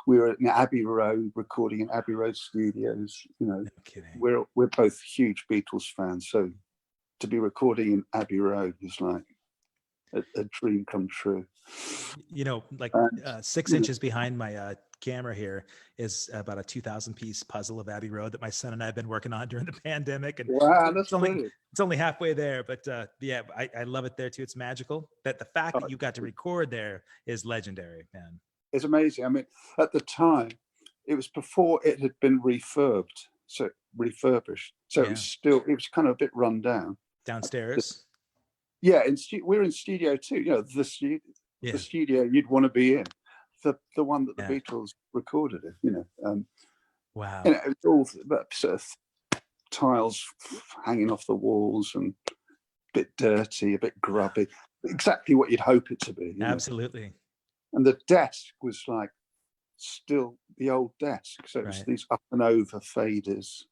We were in Abbey Road, recording in Abbey Road Studios. You know, No kidding. we're both huge Beatles fans, so to be recording in Abbey Road was like a dream come true. You know, like 6 inches behind my camera here is about a 2,000-piece puzzle of Abbey Road that my son and I have been working on during the pandemic. And wow, that's it's only halfway there, but yeah, I love it there too. It's magical. That the fact that you got to record there is legendary, man. It's amazing. I mean, at the time, it was before it had been refurbished. So it was kind of a bit run down. Downstairs. Yeah, we're in Studio 2. You know, the studio you'd want to be in, the one that the Beatles recorded in. You know, wow. And it was all sort of tiles hanging off the walls and a bit dirty, a bit grubby. Exactly what you'd hope it to be. Absolutely. Know? And the desk was like still the old desk, so it was these up and over faders,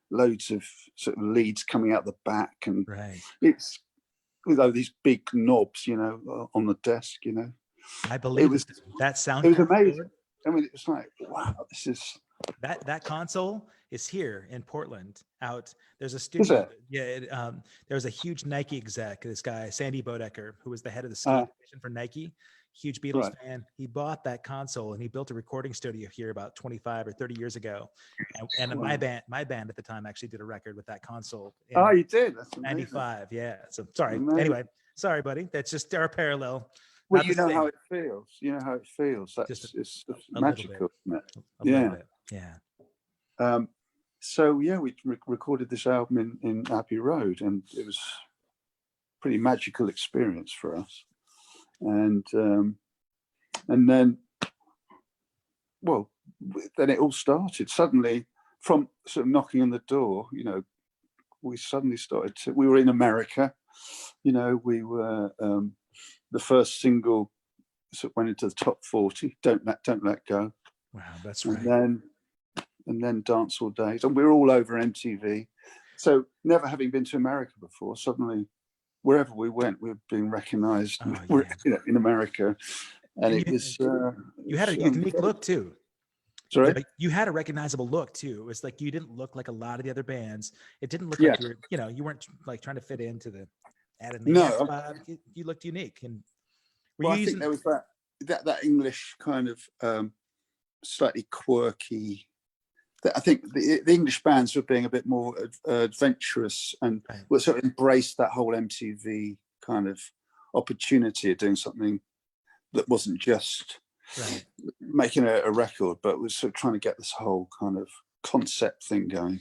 loads of sort of leads coming out the back, and it's these big knobs, you know, on the desk, you know. I believe that sound. It was amazing. I mean, it was like, wow, this is that console is here in Portland. There's a studio. Yeah, there was a huge Nike exec, this guy Sandy Bodecker, who was the head of the skate division for Nike. Huge Beatles fan. He bought that console and he built a recording studio here about 25 or 30 years ago. And my band at the time actually did a record with that console. Oh, you did? That's amazing. 95. Yeah. So sorry. Amazing. Anyway, sorry, buddy. That's just our parallel. Well, you know how it feels. You know how it feels. It's magical, isn't it? A little bit. Yeah. So yeah, we recorded this album in Abbey Road, and it was a pretty magical experience for us. And then, well, then it all started suddenly from sort of knocking on the door. You know, we suddenly started to. We were in America. You know, we were the first single sort of went into the top 40. Don't let go. Wow, that's right. And then and then Dance All Days, and we were all over MTV. So never having been to America before, suddenly wherever we went, we were being recognised. Oh, We're, yeah. in America, and And it was. you had a unique look too. Sorry. You had a recognizable look too. It was like you didn't look like a lot of the other bands. It didn't look Yeah. like you weren't like trying to fit into the added No. spot. You looked unique. And were Well, you I think there was that English kind of slightly quirky. I think the English bands were being a bit more adventurous and were sort of embraced that whole MTV kind of opportunity of doing something that wasn't just making a record, but was sort of trying to get this whole kind of concept thing going,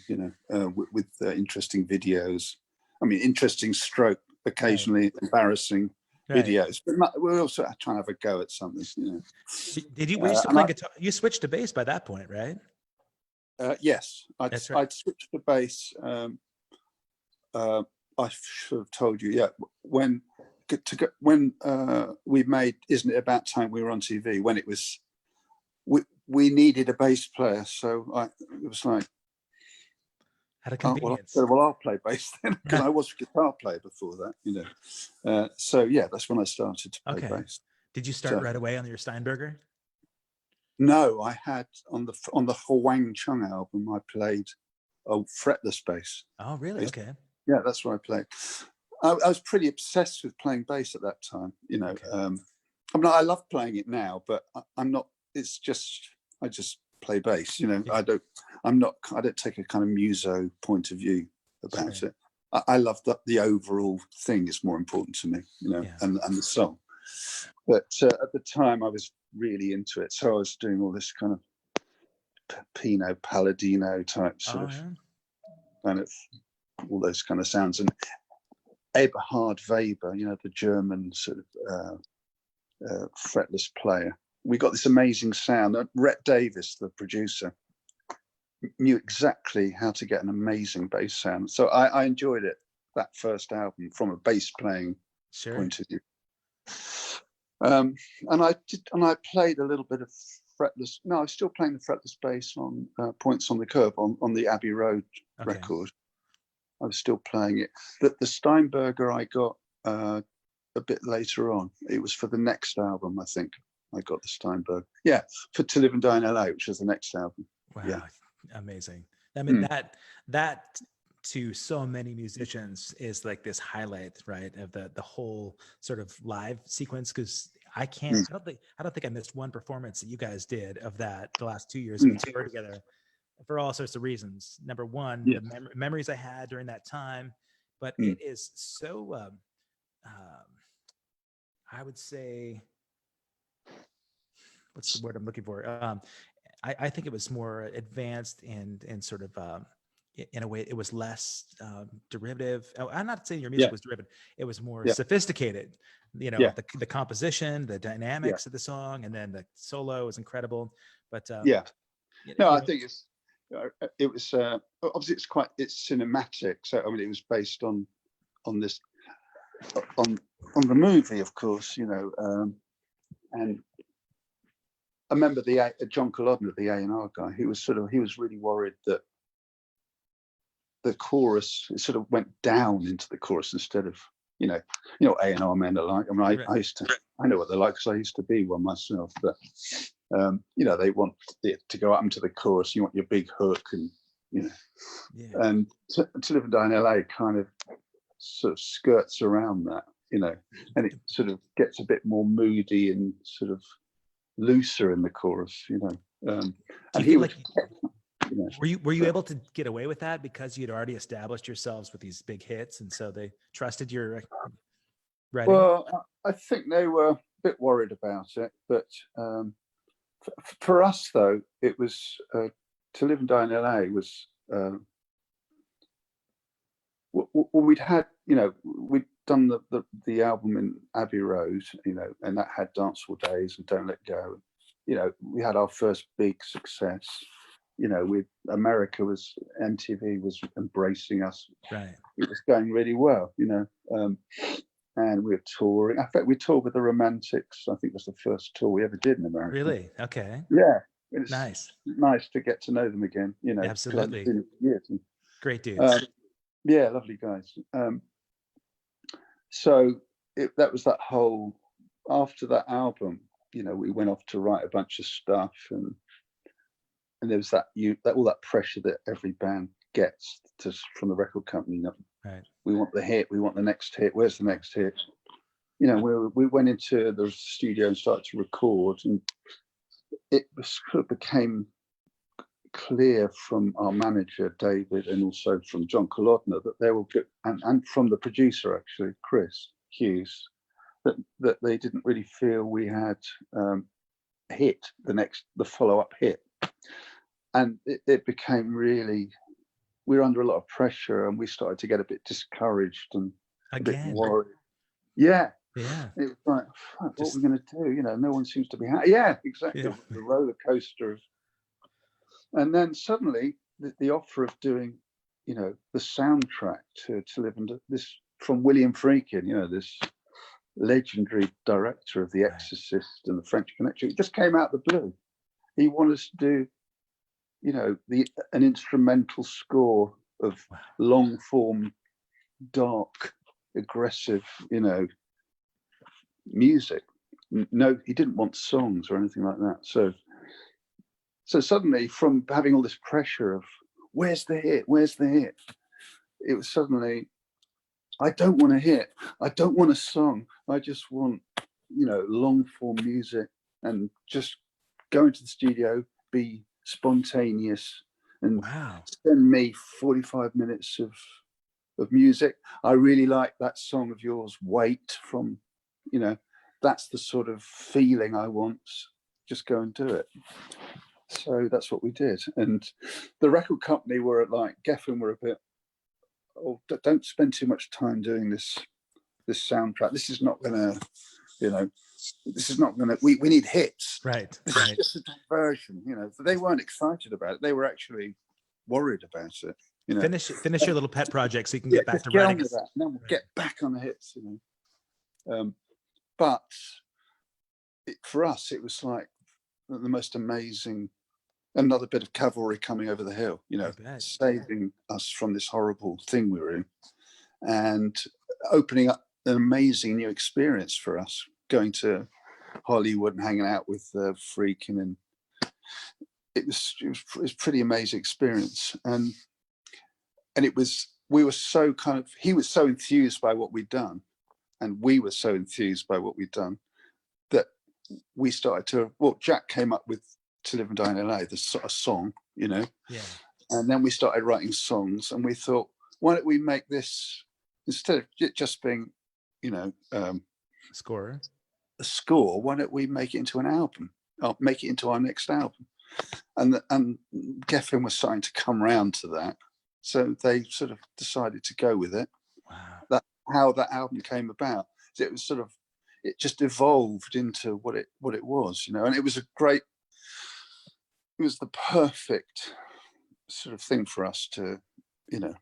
with interesting videos. I mean, interesting stroke, occasionally embarrassing videos, but we're also trying to have a go at something. Were you still playing guitar? You switched to bass by that point, right? Yes, I'd switched to bass. I should have told you. Yeah, when we made "Isn't It About Time We Were on TV," when it was, we needed a bass player, so it was like, out of convenience. Well, I'll play bass then, because I was a guitar player before that, so yeah, that's when I started to play bass. Did you start right away on your Steinberger? No, I had on the Wang Chung album, I played fretless bass. Oh, really? Okay. Yeah, that's what I played. I was pretty obsessed with playing bass at that time. I love playing it now, but I'm not. It's just I just play bass. I don't take a kind of muso point of view about it. I love the overall thing is more important to me, and the song. But at the time, I was really into it, so I was doing all this kind of Pino Palladino type sort of kind of all those kind of sounds, and Eberhard Weber, the German sort of fretless player. We got this amazing sound. Rhett Davis, the producer, knew exactly how to get an amazing bass sound. So I enjoyed it, that first album, from a bass playing point of view. And I played a little bit of fretless. No, I was still playing the fretless bass on Points on the Curb on the Abbey Road record. I was still playing it. The Steinberger I got a bit later on. It was for the next album, I think. I got the Steinberg. Yeah, for To Live and Die in LA, which was the next album. Wow, yeah. Amazing. I mean, that to so many musicians is like this highlight, right, of the whole sort of live sequence. Because I don't think I missed one performance that you guys did of that the last 2 years we toured together, for all sorts of reasons. Number one, the memories I had during that time, but it is so I would say, what's the word I'm looking for? I think it was more advanced and sort of in a way it was less derivative. I'm not saying your music was derivative. It was more sophisticated. The composition, the dynamics of the song, and then the solo is incredible. But I think it was obviously it's cinematic. So I mean, it was based on this on the movie, of course, and I remember John Kolodner, the A&R guy, he was really worried that the chorus sort of went down into the chorus instead of, A&R men are like. I mean, I know what they're like because I used to be one myself. But they want it to go up into the chorus. You want your big hook, and and To Live and Die in LA kind of sort of skirts around that, and it sort of gets a bit more moody and sort of looser in the chorus, and he was. Were you able to get away with that because you'd already established yourselves with these big hits, and so they trusted your writing? Well, I think they were a bit worried about it, but for us though, it was To Live and Die in LA was. We'd had, we'd done the album in Abbey Road, and that had Dance All Days and Don't Let Go. We had our first big success. MTV was embracing us. Right. It was going really well, and we were touring. In fact, we toured with the Romantics. I think it was the first tour we ever did in America. Really? Okay. Yeah. And it's Nice. nice to get to know them again, you know, because I haven't Absolutely. seen them for years. Great dudes. Yeah, lovely guys. So that was that whole, after that album, you know, we went off to write a bunch of stuff, and there was that all that pressure that every band gets from the record company. You know, Right. we want the hit, we want the next hit. Where's the next hit? You know, we went into the studio and started to record, and it sort of became clear from our manager David, and also from John Kolodner, that they were good, and from the producer actually, Chris Hughes, that they didn't really feel we had hit the follow-up hit. And it became really, we were under a lot of pressure, and we started to get a bit discouraged and a bit worried. Yeah. Yeah. It was like, fuck, what are we going to do? You know, no one seems to be happy. Yeah, exactly. Yeah. The roller coaster of, and then suddenly the offer of doing, you know, the soundtrack to Live and this, from William Friedkin, you know, this legendary director of The Exorcist and The French Connection, it just came out the blue. He wanted us to do, you know, an instrumental score of long form, dark, aggressive, you know, music. No, he didn't want songs or anything like that. So suddenly, from having all this pressure of where's the hit, it was suddenly, I don't want a hit, I don't want a song, I just want, you know, long form music, and just go into the studio, be spontaneous, and send me 45 minutes of music. I really like that song of yours, Wait, from, you know, that's the sort of feeling I want, just go and do it. So that's what we did. And the record company were like, Geffen were a bit, oh, don't spend too much time doing this soundtrack. This is not gonna, you know, this is not gonna, we need hits. Right. This is just a diversion, you know. So they weren't excited about it. They were actually worried about it. You know, finish your little pet project so you can get back to get writing. on with that, and then we'll get back on the hits, you know. But for us, it was like the most amazing, another bit of cavalry coming over the hill, you know, saving us from this horrible thing we were in, and opening up an amazing new experience for us, going to Hollywood and hanging out with Freakin', and it was pretty amazing experience. And we were so kind of, he was so enthused by what we'd done, and we were so enthused by what we'd done, that we started to, well, Jack came up with To Live and Die in LA, the sort of song, you know. Yeah. And then we started writing songs, and we thought, why don't we make this, instead of it just being, you know, a score, why don't we make it into an album? Make it into our next album. And Geffen was starting to come around to that, so they sort of decided to go with it. Wow. That's how that album came about. It was sort of, it just evolved into what it was, you know. And it was it was the perfect sort of thing for us to, you know,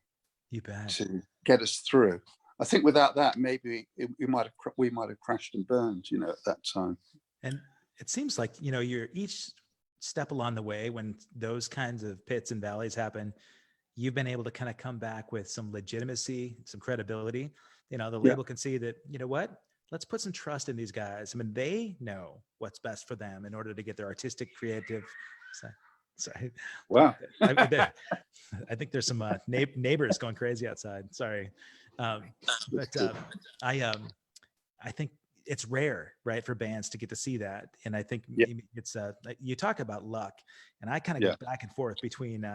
to get us through. I think without that, maybe we might have crashed and burned, you know, at that time. And it seems like, you know, you're each step along the way, when those kinds of pits and valleys happen, you've been able to kind of come back with some legitimacy, some credibility. You know, the label can see that, you know what, let's put some trust in these guys. I mean, they know what's best for them in order to get their artistic, creative. Sorry. Wow. I think there's some neighbors going crazy outside. Sorry. I think it's rare, right, for bands to get to see that. And I think it's you talk about luck, and I kind of go back and forth between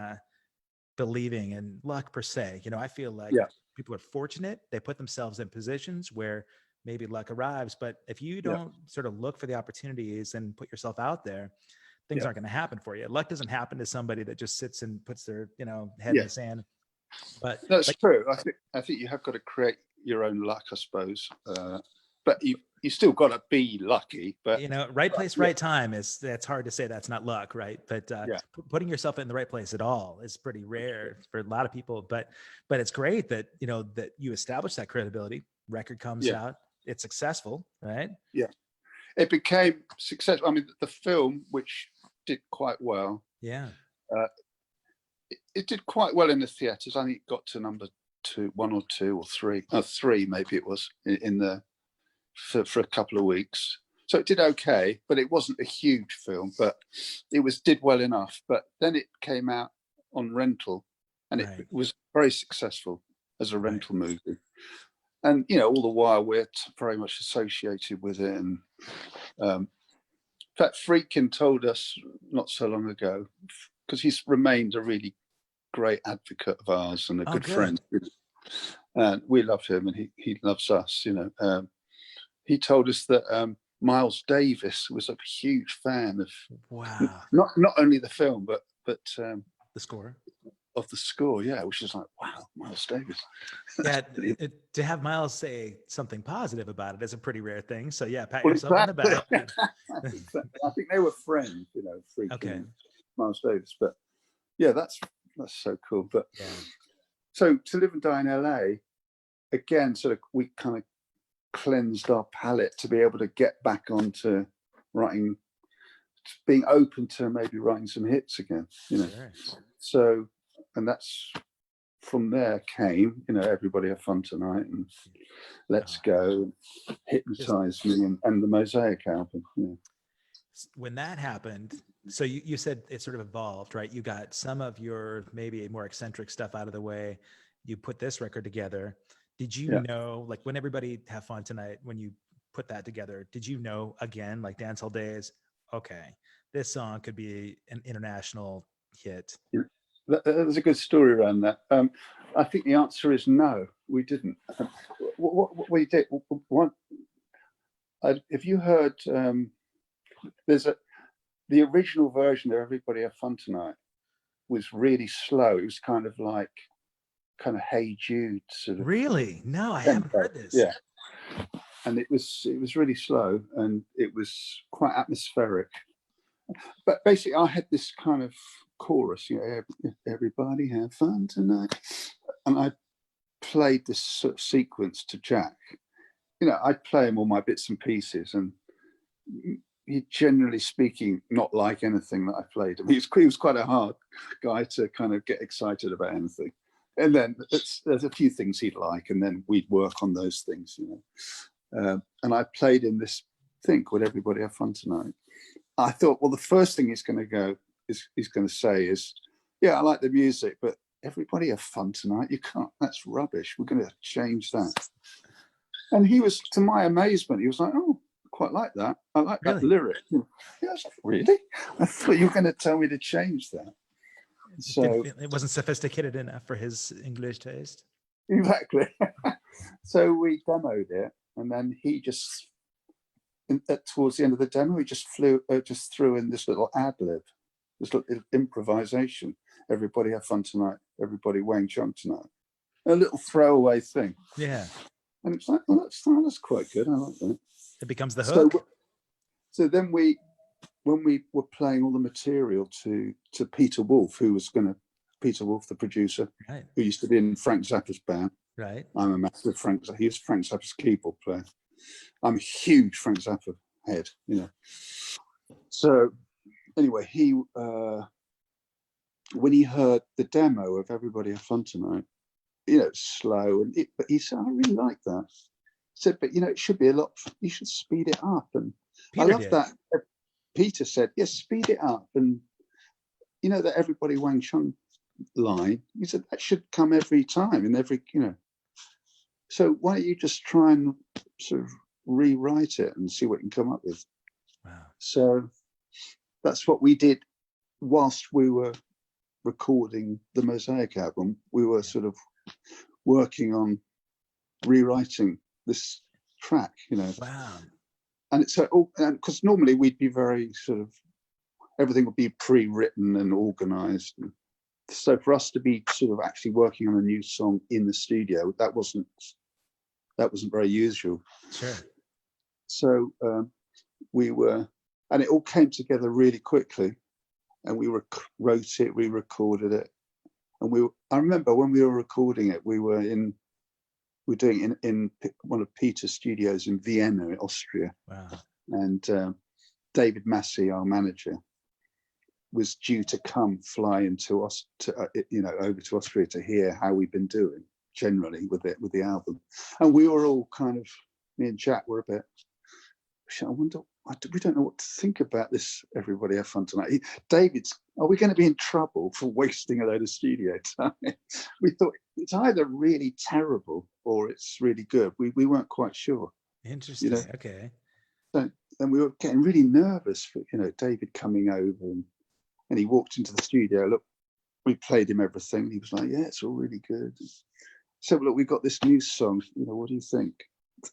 believing and luck per se. You know, I feel like people are fortunate. They put themselves in positions where maybe luck arrives, but if you don't sort of look for the opportunities and put yourself out there, things aren't going to happen for you. Luck doesn't happen to somebody that just sits and puts their, you know, head in the sand. But that's true. I think you have got to create your own luck, I suppose. But you still got to be lucky. But you know, right place, right time that's hard to say. That's not luck, right? But putting yourself in the right place at all is pretty rare for a lot of people. But it's great that, you know, that you establish that credibility. Record comes out, it's successful, right? Yeah, it became successful. I mean, the film, which did quite well. Yeah. It did quite well in the theatres. I think it got to number one or two or three maybe it was in the for a couple of weeks. So it did okay, but it wasn't a huge film, but it did well enough. But then it came out on rental, and it was very successful as a rental movie. And all the while we're very much associated with it. And in fact, Friedkin told us not so long ago, because he's remained a really great advocate of ours and a good friend, and we love him, and he loves us. He told us that Miles Davis was a huge fan of not only the film but the score of the score, which is like, wow, Miles Davis. Yeah, to have Miles say something positive about it is a pretty rare thing. So pat yourself on the back. I think they were friends, Friedkin, Miles Davis. But that's so cool. But so To Live and Die in LA, again, sort of we kind of cleansed our palette to be able to get back onto writing, being open to maybe writing some hits again, So, and that's from there came, Everybody Have Fun Tonight and Let's Go, and Hypnotize Me, and the Mosaic album. When that happened, so you said it sort of evolved, right? You got some of your maybe more eccentric stuff out of the way. You put this record together. Did you know, like when Everybody Have Fun Tonight, when you put that together, did you know, again, like Dancehall Days, okay, this song could be an international hit? There's a good story around that. I think the answer is no, we didn't. What we did, if you heard, the original version of Everybody Have Fun Tonight was really slow. It was kind of Hey Jude sort of. Really? No, I haven't heard this. Yeah, and it was really slow, and it was quite atmospheric. But basically, I had this kind of chorus, everybody have fun tonight, and I played this sort of sequence to Jack. I'd play him all my bits and pieces, and he, generally speaking, not like anything that I played him. He was quite a hard guy to kind of get excited about anything. And then there's a few things he'd like, and then we'd work on those things, And I played him this thing called Everybody Have Fun Tonight. I thought, well, the first thing he's going to say is, I like the music, but everybody have fun tonight. You can't. That's rubbish. We're going to change that. And he was, to my amazement, he was like, oh, I quite like that. I like that lyric. Yes, really? I thought you were going to tell me to change that. So it wasn't sophisticated enough for his English taste. Exactly. So we demoed it, and then he just, towards the end of the demo, he just threw in this little ad lib, this little improvisation. Everybody have fun tonight. Everybody Wang Chung tonight. A little throwaway thing. Yeah. And it's like, well, that's quite good. I like that. It becomes the hook. So then when we were playing all the material to Peter Wolf, Peter Wolf, the producer, who used to be in Frank Zappa's band. Right. I'm a massive Frank Zappa. He was Frank Zappa's keyboard player. I'm a huge Frank Zappa head, So anyway, he when he heard the demo of Everybody Have Fun Tonight, it's slow, but he said, I really like that. He said, but it should be a lot. You should speed it up. And Peter, I love that. Peter said, yes, speed it up. And that Everybody Wang Chung line, he said that should come every time in every, So why don't you just try and sort of rewrite it and see what you can come up with? Wow. So that's what we did whilst we were recording the Mosaic album. We were sort of working on rewriting this track, Wow. And it's because normally we'd be very sort of, everything would be pre-written and organized. So for us to be sort of actually working on a new song in the studio, that wasn't very usual. Sure. So we were, and it all came together really quickly, and we wrote it, we recorded it, and I remember when we were recording it, we were doing it in one of Peter's studios in Vienna, Austria. Wow. And David Massey, our manager, was due to fly into us to over to Austria to hear how we've been doing generally with the album, and we were all kind of, me and Jack were a bit, I wonder, we don't know what to think about this. Everybody have fun tonight. Are we going to be in trouble for wasting a load of studio time? We thought it's either really terrible or it's really good. We weren't quite sure. Interesting. Okay. So, and we were getting really nervous for David coming over, and he walked into the studio. Look, we played him everything. And he was like, "Yeah, it's all really good." So look, we got this new song. What do you think?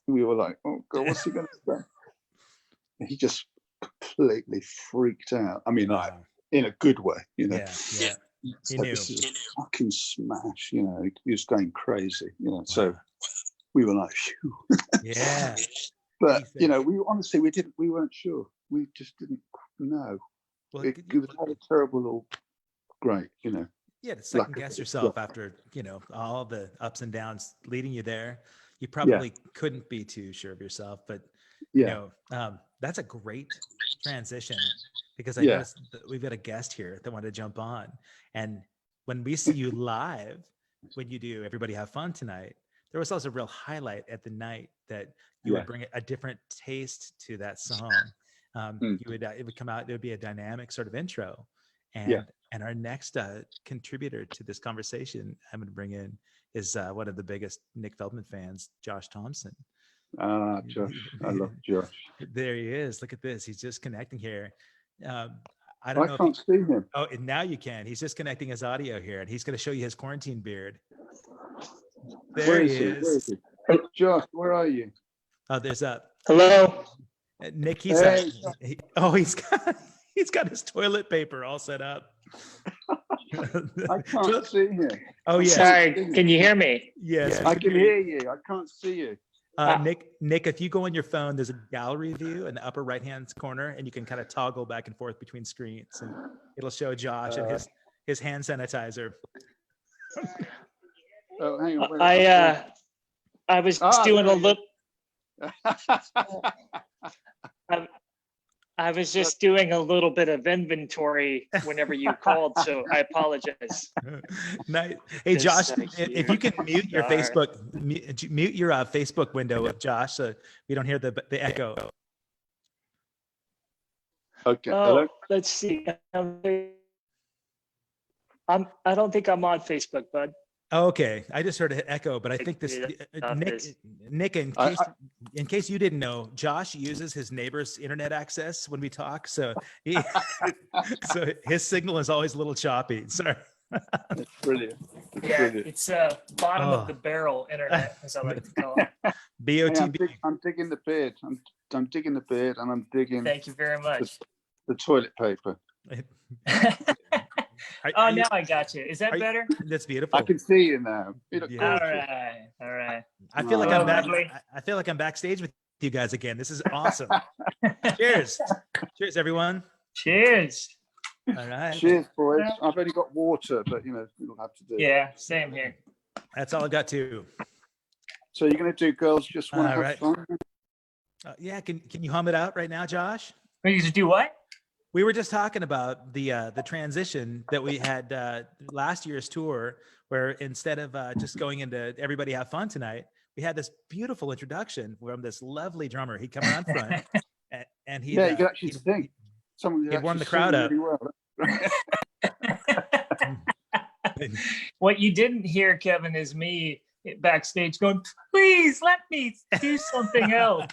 We were like, "Oh God, what's he going to say?" And he just completely freaked out. I mean, like in a good way, Yeah. He knew. This is a fucking smash. He was going crazy. So we were like, phew. Yeah. But we honestly we weren't sure. We just didn't know. Well, it was either terrible or great. Yeah, to second guess yourself after all the ups and downs leading you there. You probably couldn't be too sure of yourself, but that's a great transition, because I noticed that we've got a guest here that wanted to jump on, and when we see you live, when you do Everybody Have Fun Tonight, there was also a real highlight at the night that you would bring a different taste to that song. It would come out, there would be a dynamic sort of intro, and our next contributor to this conversation I'm going to bring in is one of the biggest Nick Feldman fans, Josh Thompson. Josh, I love Josh. There he is. Look at this. He's just connecting here. I can't see him. Oh, and now you can. He's just connecting his audio here, and he's going to show you his quarantine beard. There he is. Hey, Josh, where are you? Oh, there's hello, Nick. He's got his toilet paper all set up. I can't see him. Oh yeah. Sorry, can you hear me? Yes, I can hear you. I can't see you. Nick, if you go on your phone, there's a gallery view in the upper right-hand corner, and you can kind of toggle back and forth between screens, and it'll show Josh and his hand sanitizer. Oh, hang on. I was doing a look. I was just doing a little bit of inventory whenever you called, so I apologize. Nice. Hey, Josh, if you can mute your Facebook window, Josh, so we don't hear the echo. Okay. Oh, hello? Let's see. I don't think I'm on Facebook, bud. Okay, I just heard an echo, but I think this Nick, in case you didn't know, Josh uses his neighbor's internet access when we talk, so so his signal is always a little choppy. Sorry. That's brilliant. It's bottom of the barrel internet, as I like to call it. BOTB. I'm digging the beard. I'm digging the beard, and I'm digging. Thank you very much. The toilet paper. Now I got you. Is that better? That's beautiful. I can see you now. You look gorgeous. All right. I feel like I'm back. Lovely. I feel like I'm backstage with you guys again. This is awesome. Cheers, everyone. Cheers. All right. Cheers, boys. I've only got water, but you'll have to do. Yeah, same here. That's all I got too. So you're going to do Girls Just Want to Have Fun? Yeah. Can you hum it out right now, Josh? Are you to do what? We were just talking about the transition that we had last year's tour, where instead of just going into Everybody Have Fun Tonight, we had this beautiful introduction from this lovely drummer. He'd come out front, and he you could actually sing. He'd warm the crowd up. Really well. What you didn't hear, Kevin, is me backstage going, please let me do something else.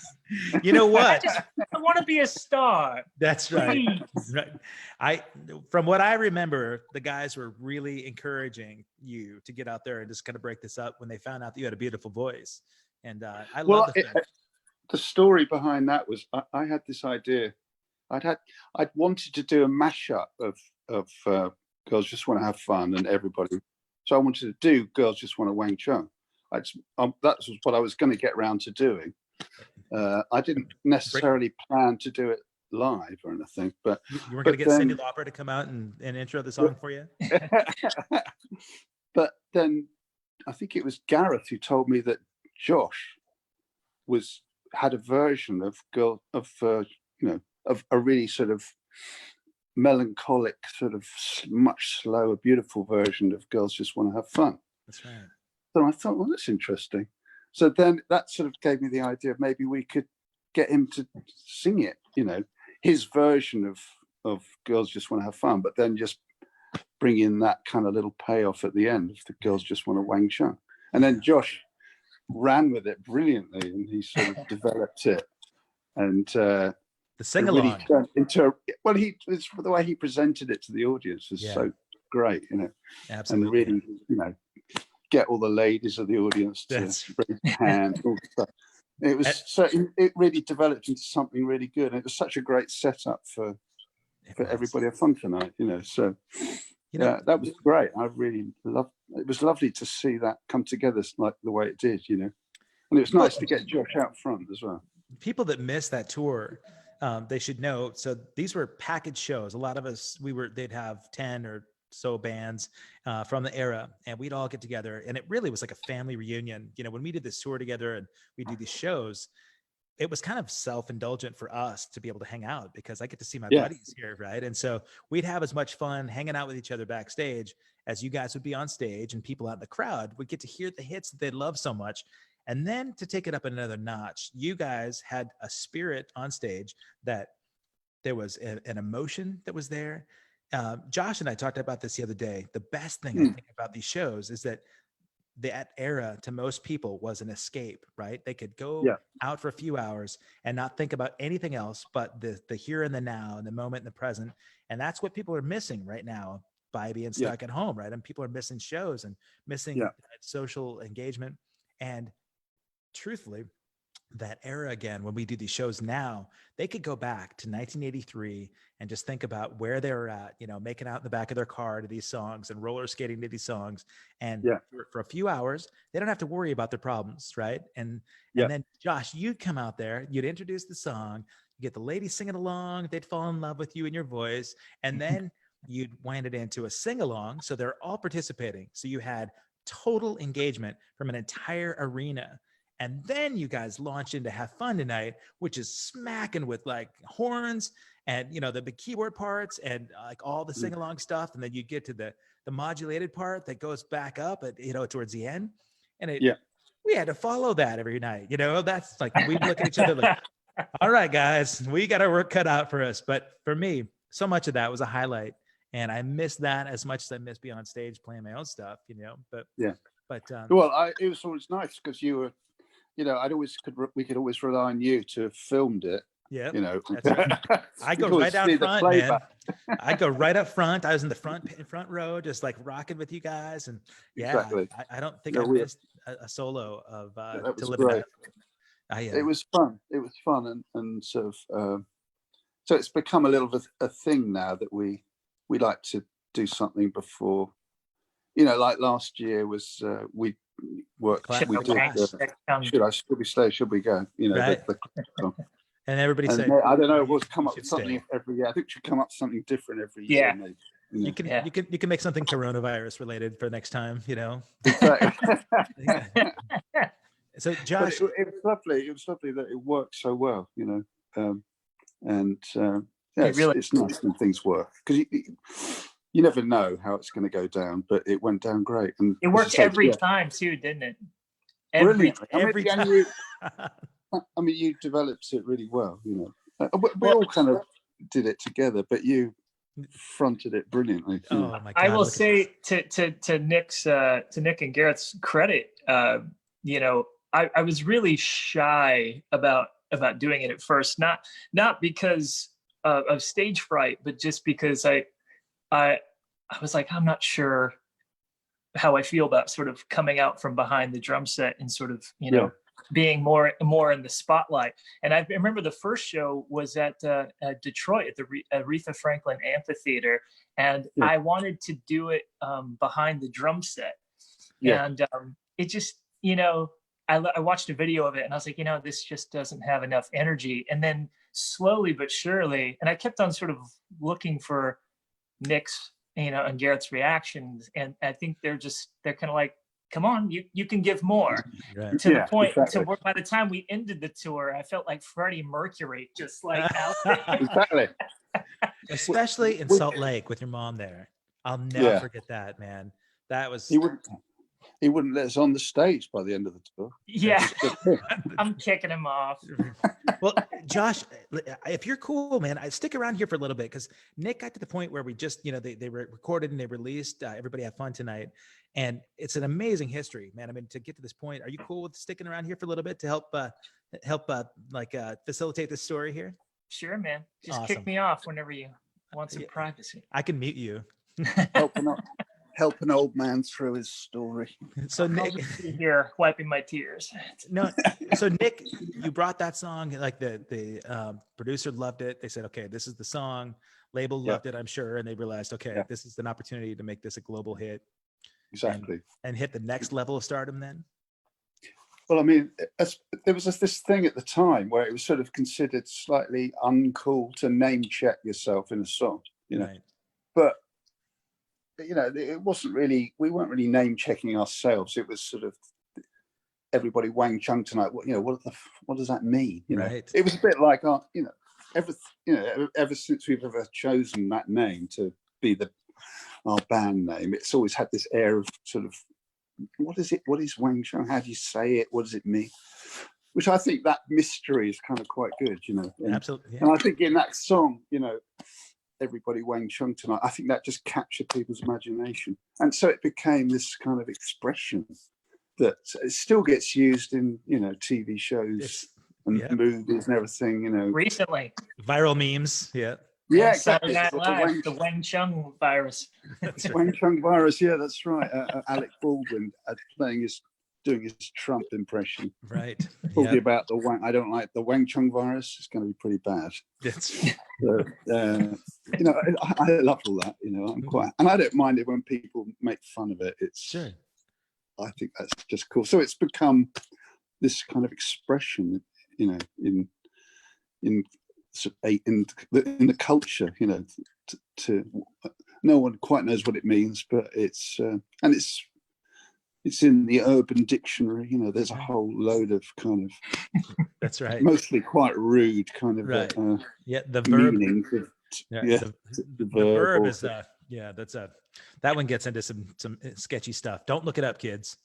You know what? I want to be a star. That's right. From what I remember, the guys were really encouraging you to get out there and just kind of break this up when they found out that you had a beautiful voice. And I love the story behind that was I had this idea. I'd wanted to do a mashup of Girls Just Want to Have Fun and Everybody. So I wanted to do Girls Just Want to Wang Chung. That was what I was going to get around to doing. I didn't necessarily plan to do it live or anything, but you weren't going to get Cyndi Lauper to come out and intro the song for you. But then I think it was Gareth who told me that Josh had a version of a really sort of melancholic, sort of much slower, beautiful version of Girls Just Want to Have Fun. That's right. So I thought, well, that's interesting. So then that sort of gave me the idea of maybe we could get him to sing it, you know, his version of Girls Just Want to Have Fun, but then just bring in that kind of little payoff at the end of the Girls Just Want to Wang Chung. And then Josh ran with it brilliantly, and he sort of developed it. And The sing along. really turned into it's the way he presented it to the audience was so great, you know. Absolutely. And really, you know, get all the ladies of the audience to raise their hand, all the stuff. It was it really developed into something really good. And it was such a great setup for everybody have fun tonight, you know. So that was great. I really loved it. Was lovely to see that come together like the way it did, you know. And it was nice to get Josh out front as well. People that missed that tour, they should know. So these were package shows. A lot of us, they'd have 10 or so bands from the era, and we'd all get together, and it really was like a family reunion. You know, when we did this tour together and we do these shows, it was kind of self-indulgent for us to be able to hang out because I get to see my buddies here, right? And so we'd have as much fun hanging out with each other backstage as you guys would be on stage, and people out in the crowd would get to hear the hits that they love so much. And then to take it up another notch, you guys had a spirit on stage that there was an emotion that was there. Josh and I talked about this the other day. The best thing I think about these shows is that that era to most people was an escape, right? They could go out for a few hours and not think about anything else but the here and the now and the moment and the present. And that's what people are missing right now by being stuck at home, right? And people are missing shows and missing social engagement. And truthfully, that era again, when we do these shows now, they could go back to 1983 and just think about where they were at, you know, making out in the back of their car to these songs and roller skating to these songs. And for a few hours, they don't have to worry about their problems, right? And then Josh, you'd come out there, you'd introduce the song, you get the ladies singing along, they'd fall in love with you and your voice, and then you'd wind it into a sing-along. So they're all participating. So you had total engagement from an entire arena. And then you guys launch into Have Fun Tonight, which is smacking with like horns and, you know, the big keyboard parts and like all the sing along stuff. And then you get to the modulated part that goes back up at, you know, towards the end. And we had to follow that every night. You know, that's like, we'd look at each other like, all right, guys, we got our work cut out for us. But for me, so much of that was a highlight. And I miss that as much as I miss being on stage playing my own stuff, you know, but well, it was always nice because you were, you know, we could always rely on you to have filmed it. Yeah, you know, that's right. I go right out front, man. I go right up front. I was in the front row, just like rocking with you guys, and I don't think I missed a solo of To Live and Die. It was fun. It was fun, and sort of so it's become a little bit a thing now that we like to do something before, you know, like last year was we worked. We did. Should I still be stay? Should we go? You know, right. And everybody said, I don't know. We'll come up with something every year. I think we should come up with something different every year. Maybe. You can make something coronavirus related for next time. You know. Exactly. So Josh, it was lovely. It was lovely that it worked so well. You know, it's nice when things work because you never know how it's going to go down, but it went down great. And it worked every time too, didn't it? Every time. I mean, you developed it really well, you know. We all kind of did it together, but you fronted it brilliantly. Oh my God! I will say to Nick and Garrett's credit, you know, I was really shy about doing it at first, not because of stage fright, but just because I was like, I'm not sure how I feel about sort of coming out from behind the drum set and sort of, you know, being more in the spotlight. And I remember the first show was at Detroit at the Aretha Franklin Amphitheater, and I wanted to do it behind the drum set. And it just, you know, I watched a video of it and I was like, you know, this just doesn't have enough energy. And then slowly but surely, and I kept on sort of looking for Nick's, you know, and Garrett's reactions, and I think they're kind of like, come on, you can give more. Right. To the point to where by the time we ended the tour, I felt like Freddie Mercury, just like out there. Exactly. especially in Salt Lake with your mom there. I'll never forget that, man. That was he wouldn't let us on the stage by the end of the tour. Yeah. I'm kicking him off. Well, Josh, if you're cool, man, I stick around here for a little bit, because Nick got to the point where we just, they were recorded and they released Everybody Have Fun Tonight. And it's an amazing history, man. I mean, to get to this point, are you cool with sticking around here for a little bit to help facilitate this story here? Sure, man. Just Awesome. Kick me off whenever you want some privacy. I can mute you. Help an old man through his story. So Nick, here wiping my tears. No, so Nick, you brought that song. Like the producer loved it. They said, "Okay, this is the song." Label loved it, I'm sure, and they realized, "Okay, this is an opportunity to make this a global hit." Exactly. And hit the next level of stardom. Then. Well, I mean, there was this thing at the time where it was sort of considered slightly uncool to name check yourself in a song, Right. But it wasn't really. We weren't really name checking ourselves. It was sort of everybody Wang Chung tonight. What does that mean? Right. It was a bit like ever since we've ever chosen that name to be our band name, it's always had this air of sort of, what is it? What is Wang Chung? How do you say it? What does it mean? Which I think that mystery is kind of quite good, Absolutely. Yeah. And I think in that song, Everybody Wang Chung Tonight, I think that just captured people's imagination. And so it became this kind of expression that it still gets used in, TV shows and movies and everything, Recently. Viral memes. Yeah. Yeah, exactly. Saturday Night Live, the Wang Chung virus. Wang Chung virus, yeah, that's right. Alec Baldwin doing his Trump impression. Right. Talking about the Wang, I don't like the Wang Chung virus. It's going to be pretty bad. So, I love all that. I'm quite, and I don't mind it when people make fun of it. It's sure. I think that's just cool. So it's become this kind of expression, in the culture. To no one quite knows what it means, but it's it's in the Urban Dictionary. There's a whole load of kind of that's right, mostly quite rude kind of right. The verb meanings of, the verb is that one gets into some sketchy stuff. Don't look it up, kids.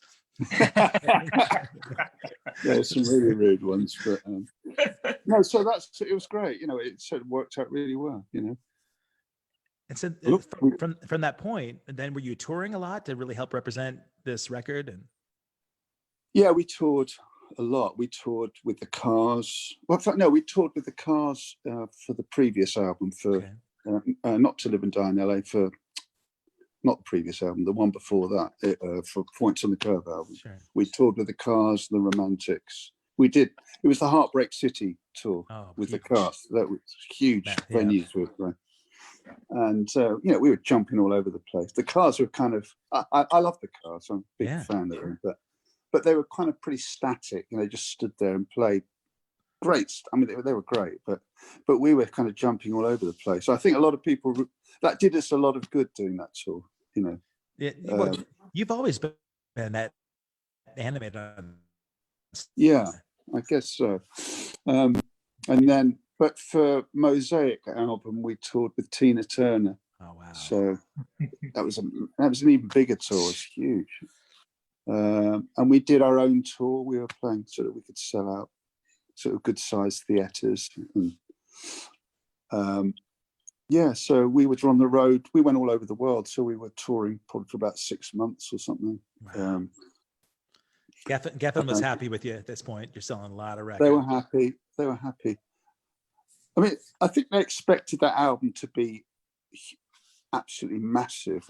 Some really rude ones, but no, so it was great. It sort of worked out really well. And so from that point, then were you touring a lot to really help represent this record? And yeah, we toured a lot. We toured with the Cars. Well, in fact, no, we toured with the Cars for the previous album, for Not to Live and Die in LA, for not the previous album, the one before that, for Points on the Curve album. Sure. We toured with the Cars, the Romantics. It was the Heartbreak City tour with the Cars. That was huge venues with. And we were jumping all over the place. The Cars were kind of, I love the Cars. I'm a big fan of them, but they were kind of pretty static. They just stood there and played. Great. I mean, they were great, but we were kind of jumping all over the place. So I think a lot of people, that did us a lot of good doing that tour. Yeah, well, you've always been that animated. Yeah, I guess so. And then, but for Mosaic album, we toured with Tina Turner. Oh wow! So that was an even bigger tour. It's huge. And we did our own tour. We were playing so that we could sell out sort of good sized theatres. And so we were on the road. We went all over the world. So we were touring probably for about 6 months or something. Wow. Geffen was happy with you at this point. You're selling a lot of records. They were happy. I mean, I think they expected that album to be absolutely massive,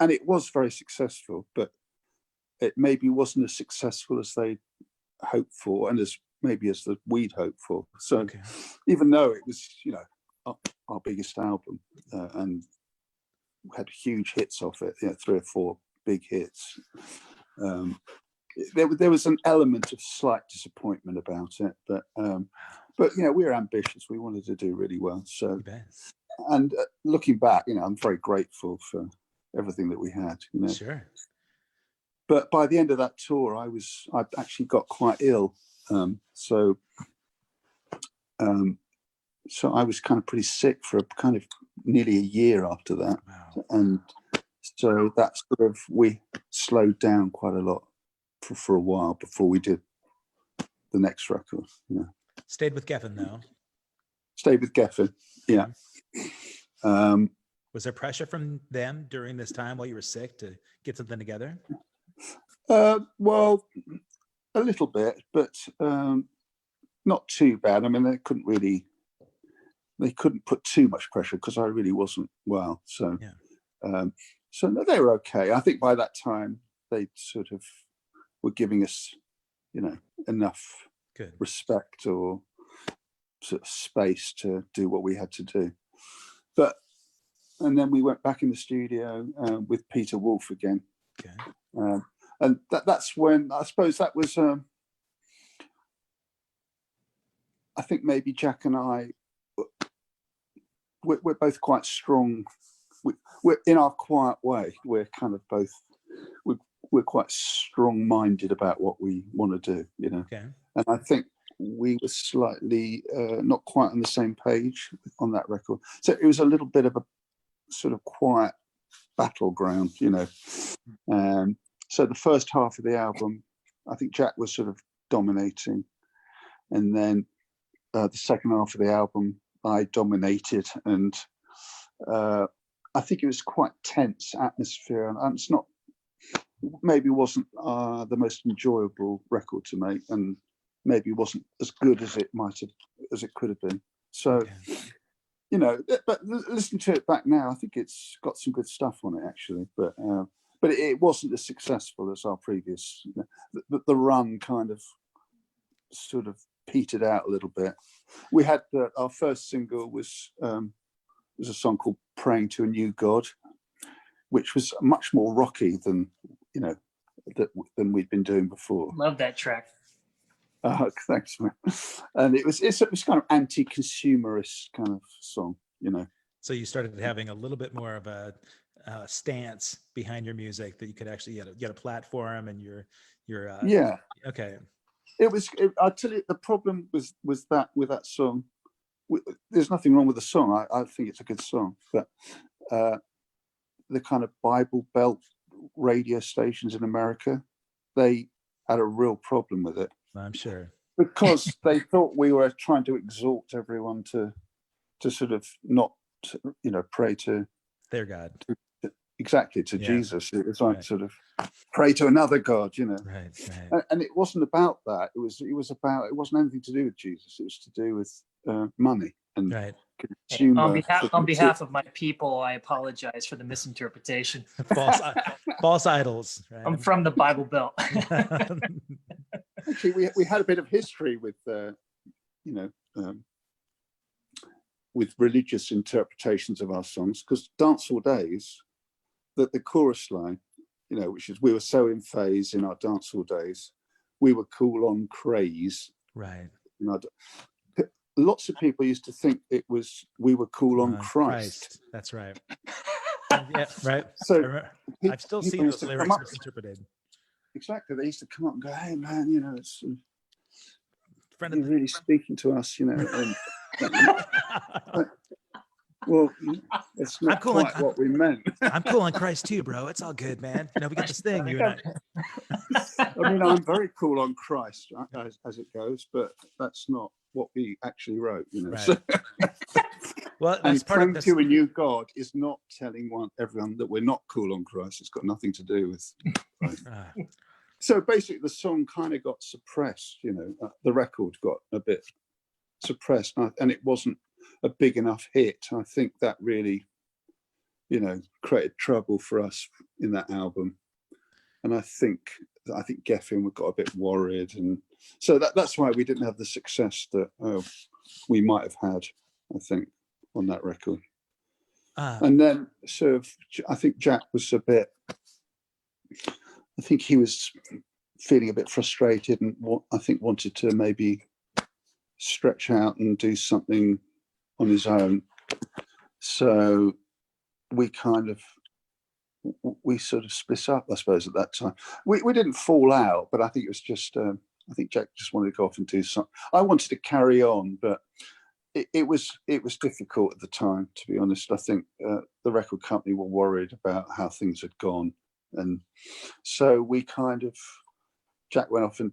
and it was very successful, but it maybe wasn't as successful as they hoped for, and as we'd hoped for. So even though it was, our biggest album, and we had huge hits off it, 3 or 4 big hits, there was an element of slight disappointment about it, but we were ambitious. We wanted to do really well. So, and looking back, I'm very grateful for everything that we had. Sure. But by the end of that tour, I actually got quite ill. so I was kind of pretty sick for a kind of nearly a year after that. Wow. And so that sort of, we slowed down quite a lot for a while before we did the next record. Yeah. Stayed with Geffen though. Stayed with Geffen. Yeah. Was there pressure from them during this time while you were sick to get something together? Well, a little bit, but not too bad. I mean, they couldn't put too much pressure because I really wasn't well. So, yeah. So no, they were okay. I think by that time they sort of were giving us, enough Good respect or sort of space to do what we had to do. And then we went back in the studio with Peter Wolf again. Okay. And that's when, I suppose that was, I think maybe Jack and I, we're both quite strong. We're in our quiet way. We're kind of both, we're quite strong-minded about what we want to do, Okay. And I think we were slightly not quite on the same page on that record. So it was a little bit of a sort of quiet battleground, so the first half of the album, I think Jack was sort of dominating, and then the second half of the album I dominated, and I think it was quite tense atmosphere, and it's not, maybe wasn't the most enjoyable record to make, and maybe wasn't as good as it could have been. So okay. But listen to it back now, I think it's got some good stuff on it actually, but it wasn't as successful as our previous. The run kind of sort of petered out a little bit. We had our first single was a song called "Praying to a New God," which was much more rocky than than we'd been doing before. Love that track. Thanks, man. And it was kind of anti-consumerist kind of song, So you started having a little bit more of a stance behind your music, that you could actually get a platform, and you're yeah. Okay. I'll tell you, the problem was that with that song, there's nothing wrong with the song. I think it's a good song, but the kind of Bible Belt radio stations in America, they had a real problem with it. I'm sure, because they thought we were trying to exhort everyone to sort of not, pray to their God. Exactly, to Jesus. It was like sort of pray to another God, Right. And it wasn't about that. It wasn't anything to do with Jesus. It was to do with money and consumer. On behalf of my people, I apologize for the misinterpretation. False idols. Right? I'm from the Bible Belt. Actually, we had a bit of history with, with religious interpretations of our songs, because Dancehall Days, the chorus line, which is, we were so in phase in our dancehall days, we were cool on craze. Right. Lots of people used to think it was, we were cool on Christ. That's right. Yeah, right. So I've still seen those lyrics misinterpreted. Exactly. They used to come up and go, "Hey man, it's you're really speaking to us, and well, it's not quite what we meant." I'm cool on Christ too, bro. It's all good, man. We got this thing. You and I. I mean, I'm very cool on Christ, as it goes, but that's not what we actually wrote, Right. So, well, that's part praying of this. to a new God is not telling everyone that we're not cool on Christ. It's got nothing to do with. Right. So basically, the song kind of got suppressed. The record got a bit suppressed, and it wasn't a big enough hit. I think that really, created trouble for us in that album. And I think Geffen got a bit worried, and so that's why we didn't have the success that we might have had, I think, on that record. And then sort of, I think Jack was I think he was feeling a bit frustrated, and wanted to maybe stretch out and do something on his own. So we sort of split up, I suppose, at that time. We didn't fall out, but I think it was just, I think Jack just wanted to go off and do something. I wanted to carry on, but it was difficult at the time, to be honest. I think the record company were worried about how things had gone, and so we kind of, Jack went off and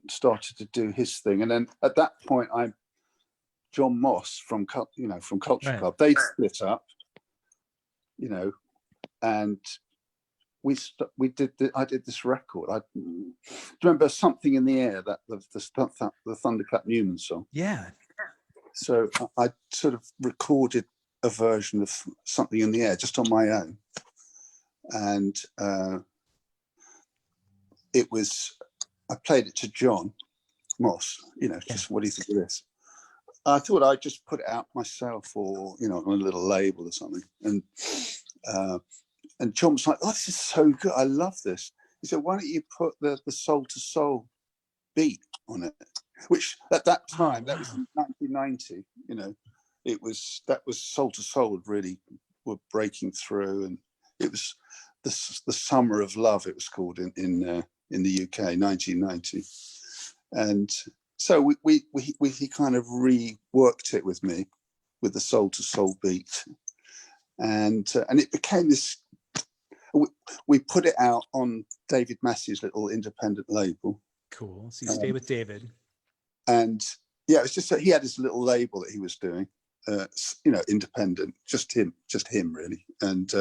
started to do his thing, and then at that point, John Moss from Culture Right. Club, they split up, and I did this record. I remember Something in the Air, that the Thunderclap Newman song. Yeah. So I sort of recorded a version of Something in the Air just on my own, and I played it to John Moss. Just what do you think of this? I thought I'd just put it out myself, or on a little label or something, and John was like, "Oh, this is so good! I love this." He said, "Why don't you put the soul to soul beat on it?" Which at that time, that was in 1990. That was Soul to Soul really were breaking through, and it was the Summer of Love. It was called in the UK, 1990, and so he kind of reworked it with me with the Soul to Soul beat, and it became this. We put it out on David Massey's little independent label. Cool. So you stay with David. And yeah, it's just that he had this little label that he was doing, independent, just him really. And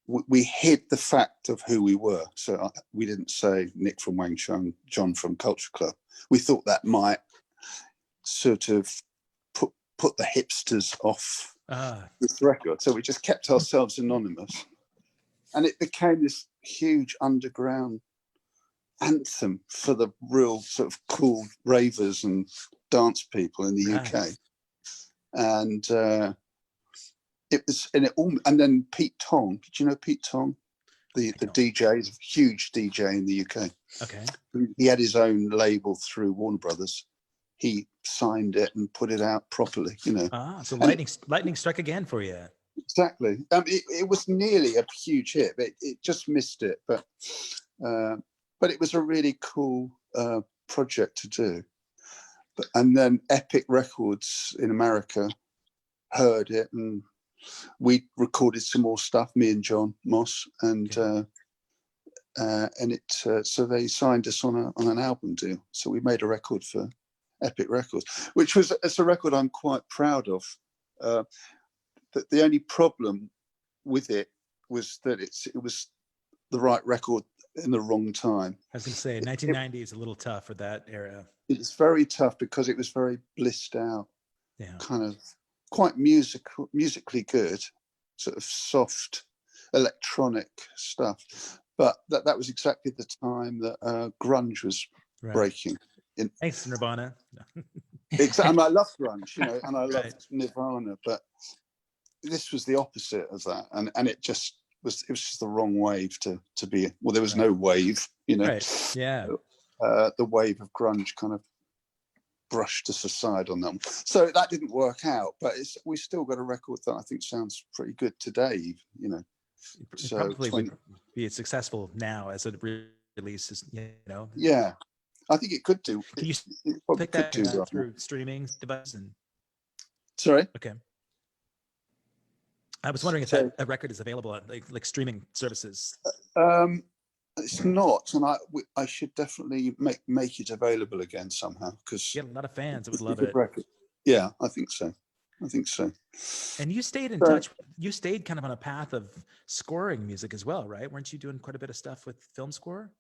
we hid the fact of who we were. So we didn't say Nick from Wang Chung, John from Culture Club. We thought that might sort of put the hipsters off this record. So we just kept ourselves anonymous. And it became this huge underground anthem for the real sort of cool ravers and dance people in the UK. And and then Pete Tong. Did you know Pete Tong? The DJ is a huge DJ in the UK. Okay. He had his own label through Warner Brothers. He signed it and put it out properly, So lightning struck again for you. Exactly. It was nearly a huge hit, but it just missed it. But it was a really cool project to do. And then Epic Records in America heard it, and we recorded some more stuff, me and John Moss, and so they signed us on an album deal. So we made a record for Epic Records, which it's a record I'm quite proud of. But the only problem with it was that it was the right record in the wrong time. I was going to say 1990 is a little tough for that era. It's very tough because it was very blissed out, kind of quite musically good, sort of soft electronic stuff. But that was exactly the time that grunge was breaking. Thanks, Nirvana. Exactly. And I love grunge, and I loved Nirvana, but this was the opposite of that, and it was just the wrong wave to be. Well, there was no wave, Right. Yeah. The wave of grunge kind of brushed us aside on them, so that didn't work out. But we still got a record that I think sounds pretty good today, So probably would be successful now as it releases, Yeah, I think it could do. Can you pick that through streaming device? Sorry. Okay. I was wondering if that record is available on like streaming services. It's not, and I should definitely make it available again somehow, because you get a lot of fans that would love it. Record. Yeah, I think so. And you stayed in touch. You stayed kind of on a path of scoring music as well, right? Weren't you doing quite a bit of stuff with film score?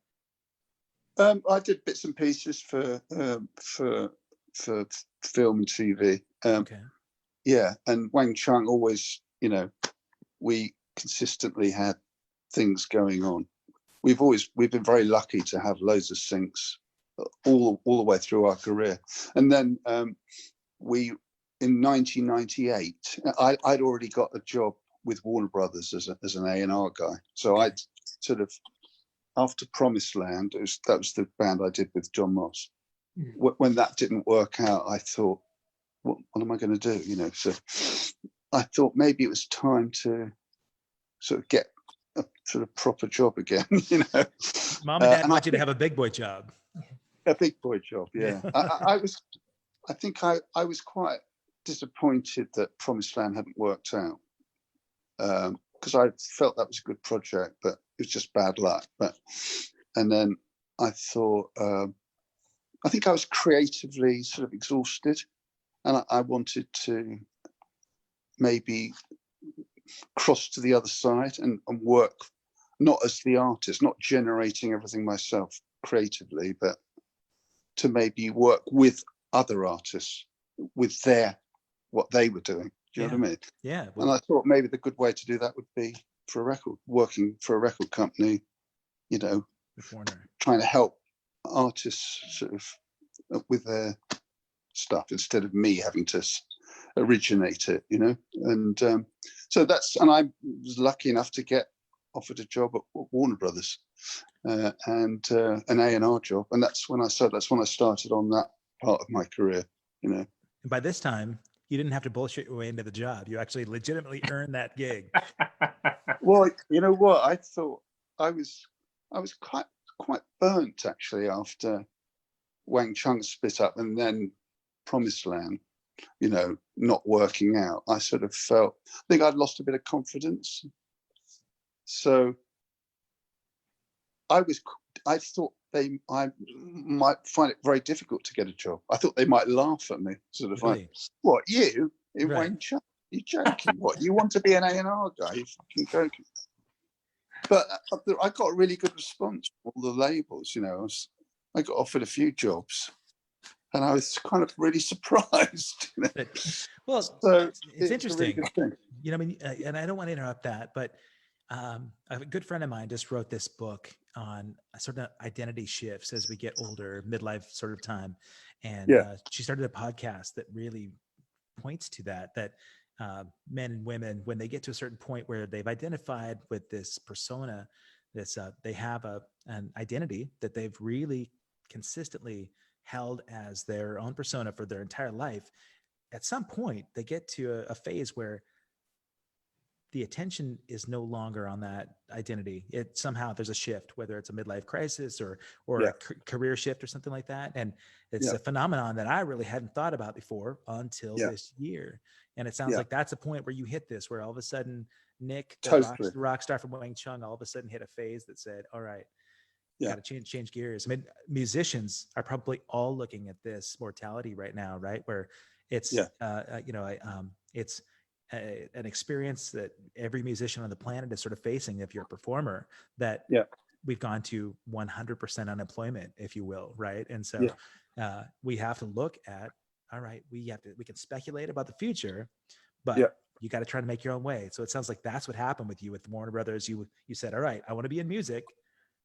I did bits and pieces for film and TV. Okay. Yeah, and Wang Chung always, we consistently had things going on. We've been very lucky to have loads of syncs all the way through our career. And then in 1998, I'd already got a job with Warner Brothers as an A&R guy. So I'd sort of, after Promised Land, that was the band I did with John Moss. When that didn't work out, I thought, what am I going to do? So I thought maybe it was time to sort of get a sort of proper job again. Mom and Dad want you to have a big boy job. A big boy job, yeah. I think I was quite disappointed that Promised Land hadn't worked out, because I felt that was a good project, but it was just bad luck. And then I thought, I think I was creatively sort of exhausted, and I wanted to maybe cross to the other side and work not as the artist, not generating everything myself creatively, but to maybe work with other artists with what they were doing. Do you know what I mean? Yeah. Well, and I thought maybe the good way to do that would be working for a record company, trying to help artists sort of with their stuff instead of me having to originate it, and so and I was lucky enough to get offered a job at Warner Brothers, and an A&R job, and that's when I started on that part of my career. And by this time you didn't have to bullshit your way into the job. You actually legitimately earned that gig. Well, you know what, I thought I was quite burnt actually after Wang Chung split up and then Promised Land, not working out. I sort of I think I'd lost a bit of confidence. So I thought I might find it very difficult to get a job. I thought they might laugh at me, sort of really? like, what, you in Right. Wang Chung? You're joking? What, you want to be an A&R guy? You're fucking joking. But I got a really good response from all the labels. I got offered a few jobs, and I was kind of really surprised. Well, so it's interesting. A really good thing. And I don't want to interrupt that, but a good friend of mine just wrote this book on sort of identity shifts as we get older, midlife sort of time. And she started a podcast that really points to that men and women, when they get to a certain point where they've identified with this persona, they have an identity that they've really consistently held as their own persona for their entire life. At some point, they get to a phase where the attention is no longer on that identity. There's a shift, whether it's a midlife crisis or a career shift or something like that. And it's a phenomenon that I really hadn't thought about before until this year. And it sounds like that's a point where you hit this, where all of a sudden Nick, the rock star from Wang Chung, all of a sudden hit a phase that said, all right, got to change gears. I mean, musicians are probably all looking at this mortality right now, right? Where it's, it's an experience that every musician on the planet is sort of facing. If you're a performer, that we've gone to 100% unemployment, if you will, right? And so we have to look at, all right, we can speculate about the future, but you got to try to make your own way. So it sounds like that's what happened with you with Warner Brothers. You said, all right, I want to be in music.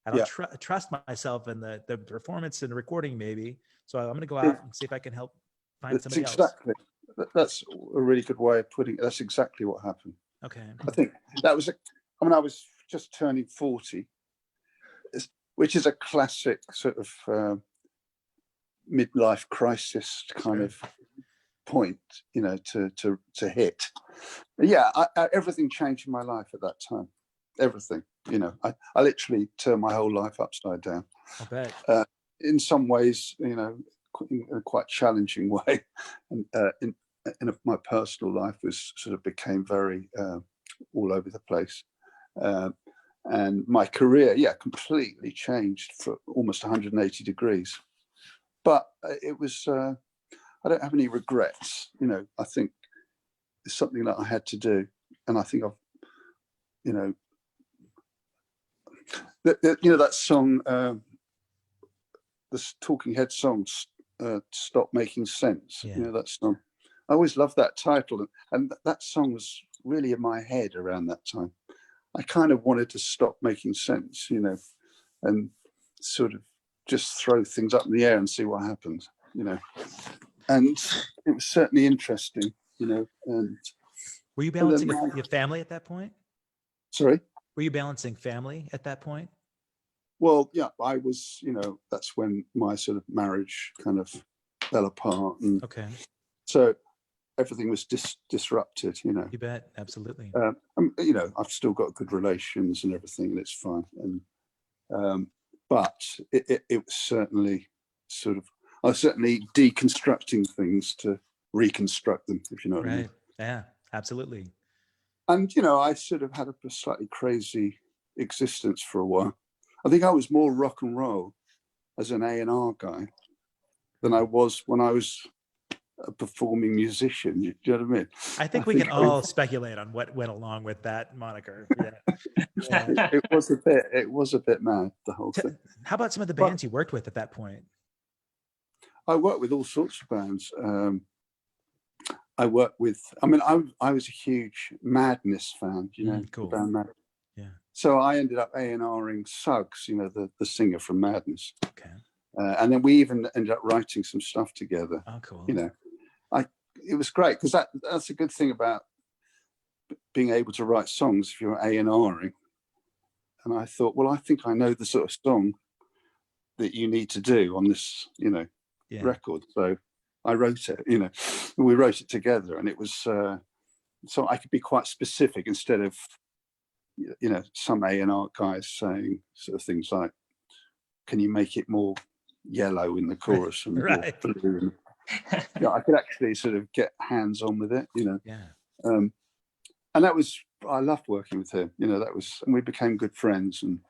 I don't trust myself in the performance and the recording, maybe. So I'm going to go out and see if I can help find somebody else. That's a really good way of putting it. That's exactly what happened. Okay. I think that was I was just turning 40, which is a classic sort of midlife crisis kind of point, to hit. But everything changed in my life at that time. Everything, I literally turned my whole life upside down. I bet. In some ways, in a quite challenging way, and in my personal life became very all over the place, and my career, completely changed for almost 180 degrees. But it was, I don't have any regrets. I think it's something that I had to do, and I think I've, that song, the Talking Head song, Stop Making Sense. That song. I always loved that title, and that song was really in my head around that time. I kind of wanted to stop making sense, and sort of just throw things up in the air and see what happens, And it was certainly interesting, And were you balancing your family at that point? Sorry? Were you balancing family at that point? Well, I was, that's when my sort of marriage kind of fell apart. And so everything was disrupted, You bet. Absolutely. I've still got good relations and everything, and it's fine. And but it was certainly sort of, I was certainly deconstructing things to reconstruct them, if you know what I mean. Right. Yeah, absolutely. And, you know, I sort of had a slightly crazy existence for a while. I think I was more rock and roll as an A&R guy than I was when I was a performing musician. Do you know what I mean? I think we can all speculate on what went along with that moniker. Yeah. It was a bit mad, the whole thing. How about some of the bands you worked with at that point? I worked with all sorts of bands. I worked with, I mean, I was a huge Madness fan, you know, cool. the band Madness. Yeah. So I ended up A&Ring Suggs, you know, the singer from Madness. Okay. And then we even ended up writing some stuff together. Oh, cool. You know, it was great because that's a good thing about being able to write songs if you're A&Ring. And I thought, well, I think I know the sort of song that you need to do on this, you know, record. So I wrote it, you know, we wrote it together, and it was so I could be quite specific instead of, you know, some A&R guys saying sort of things like, can you make it more yellow in the chorus and more blue? Yeah, I could actually sort of get hands on with it, you know. Yeah. And that was, I loved working with him, you know, and we became good friends. And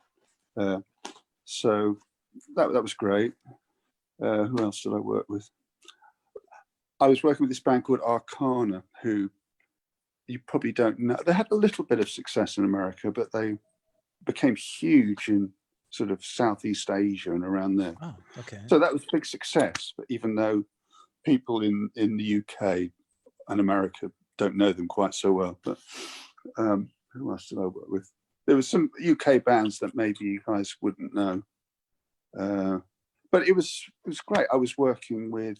so that was great. Who else did I work with? I was working with this band called Arcana, who you probably don't know. They had a little bit of success in America, but they became huge in sort of Southeast Asia and around there. Oh, okay. So that was a big success. But even though people in the UK and America don't know them quite so well, but who else did I work with? There were some UK bands that maybe you guys wouldn't know. But it was great. I was working with,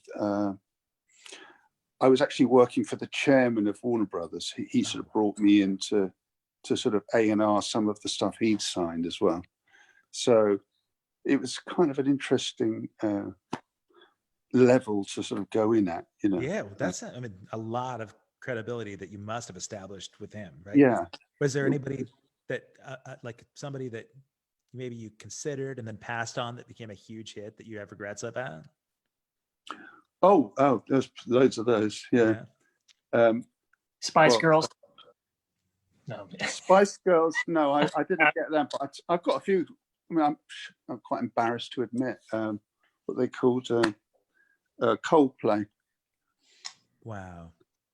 I was actually working for the chairman of Warner Brothers. He sort of brought me in to sort of A&R some of the stuff he'd signed as well. So it was kind of an interesting level to sort of go in at, you know. Yeah, well, that's, I mean, a lot of credibility that you must have established with him, right? Yeah. Was there anybody that, like somebody that maybe you considered and then passed on that became a huge hit that you have regrets about? Oh, there's loads of those. Yeah. Spice Girls. No. Spice Girls. No, I didn't get them, but I've got a few. I mean, I'm quite embarrassed to admit what they called Coldplay. Wow.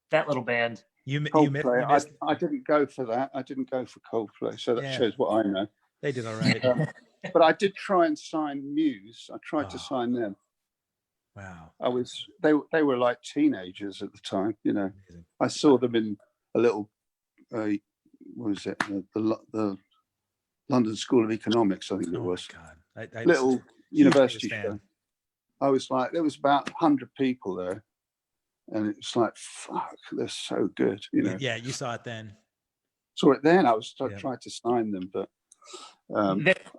That little band. Coldplay. I didn't go for that. I didn't go for Coldplay, so that shows what I know. They did all right. But I did try and sign Muse. I tried to sign them. Wow. They were like teenagers at the time, you know. Amazing. I saw them in a little what was it? The London School of Economics, I think it was. God. I little university show. I was like, there was about 100 people there. And it's like, fuck, they're so good, you know. Yeah, you saw it then. Saw it then. I was trying to sign them, but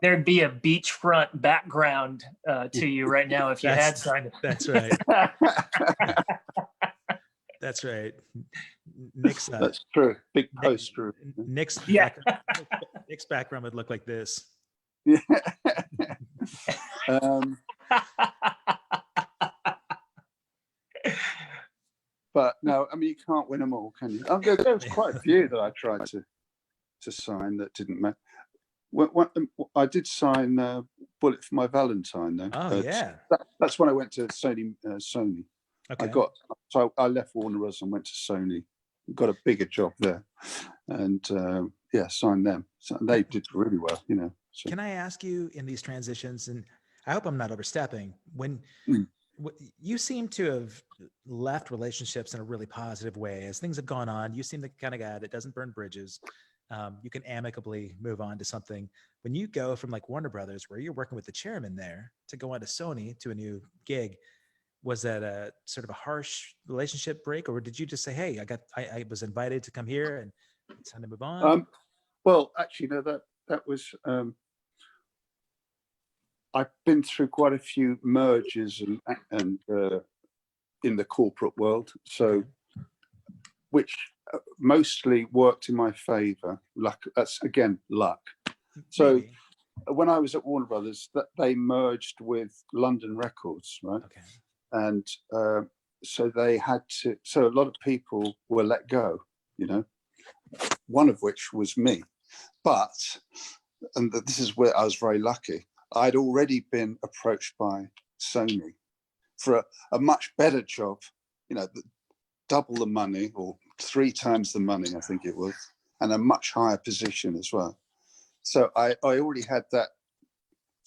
there'd be a beachfront background to you right now if you had signed it. That's right. That's right. Nick's that's true. Big poster. Nick's background would look like this. Yeah. But no, I mean, you can't win them all, can you? There was quite a few that I tried to sign that didn't matter. I did sign Bullet for My Valentine, though. Oh, yeah. That's when I went to Sony. Okay. I left Warner Bros. And went to Sony, got a bigger job there, and signed them. So they did really well, you know. So. Can I ask you, in these transitions, and I hope I'm not overstepping, when you seem to have left relationships in a really positive way as things have gone on, you seem the kind of guy that doesn't burn bridges. You can amicably move on to something. When you go from like Warner Brothers, where you're working with the chairman there, to go on to Sony to a new gig, was that a sort of a harsh relationship break, or did you just say, "Hey, I was invited to come here and it's time to move on"? Well, actually, no, that was. I've been through quite a few mergers and in the corporate world, so which mostly worked in my favor. Luck. That's again luck. So when I was at Warner Brothers, they merged with London Records, right? Okay. and so they had to. So a lot of people were let go, you know, one of which was me. But, and this is where I was very lucky, I'd already been approached by Sony for a much better job, you know, double the money or 3 times the money, I think it was, and a much higher position as well. So I already had that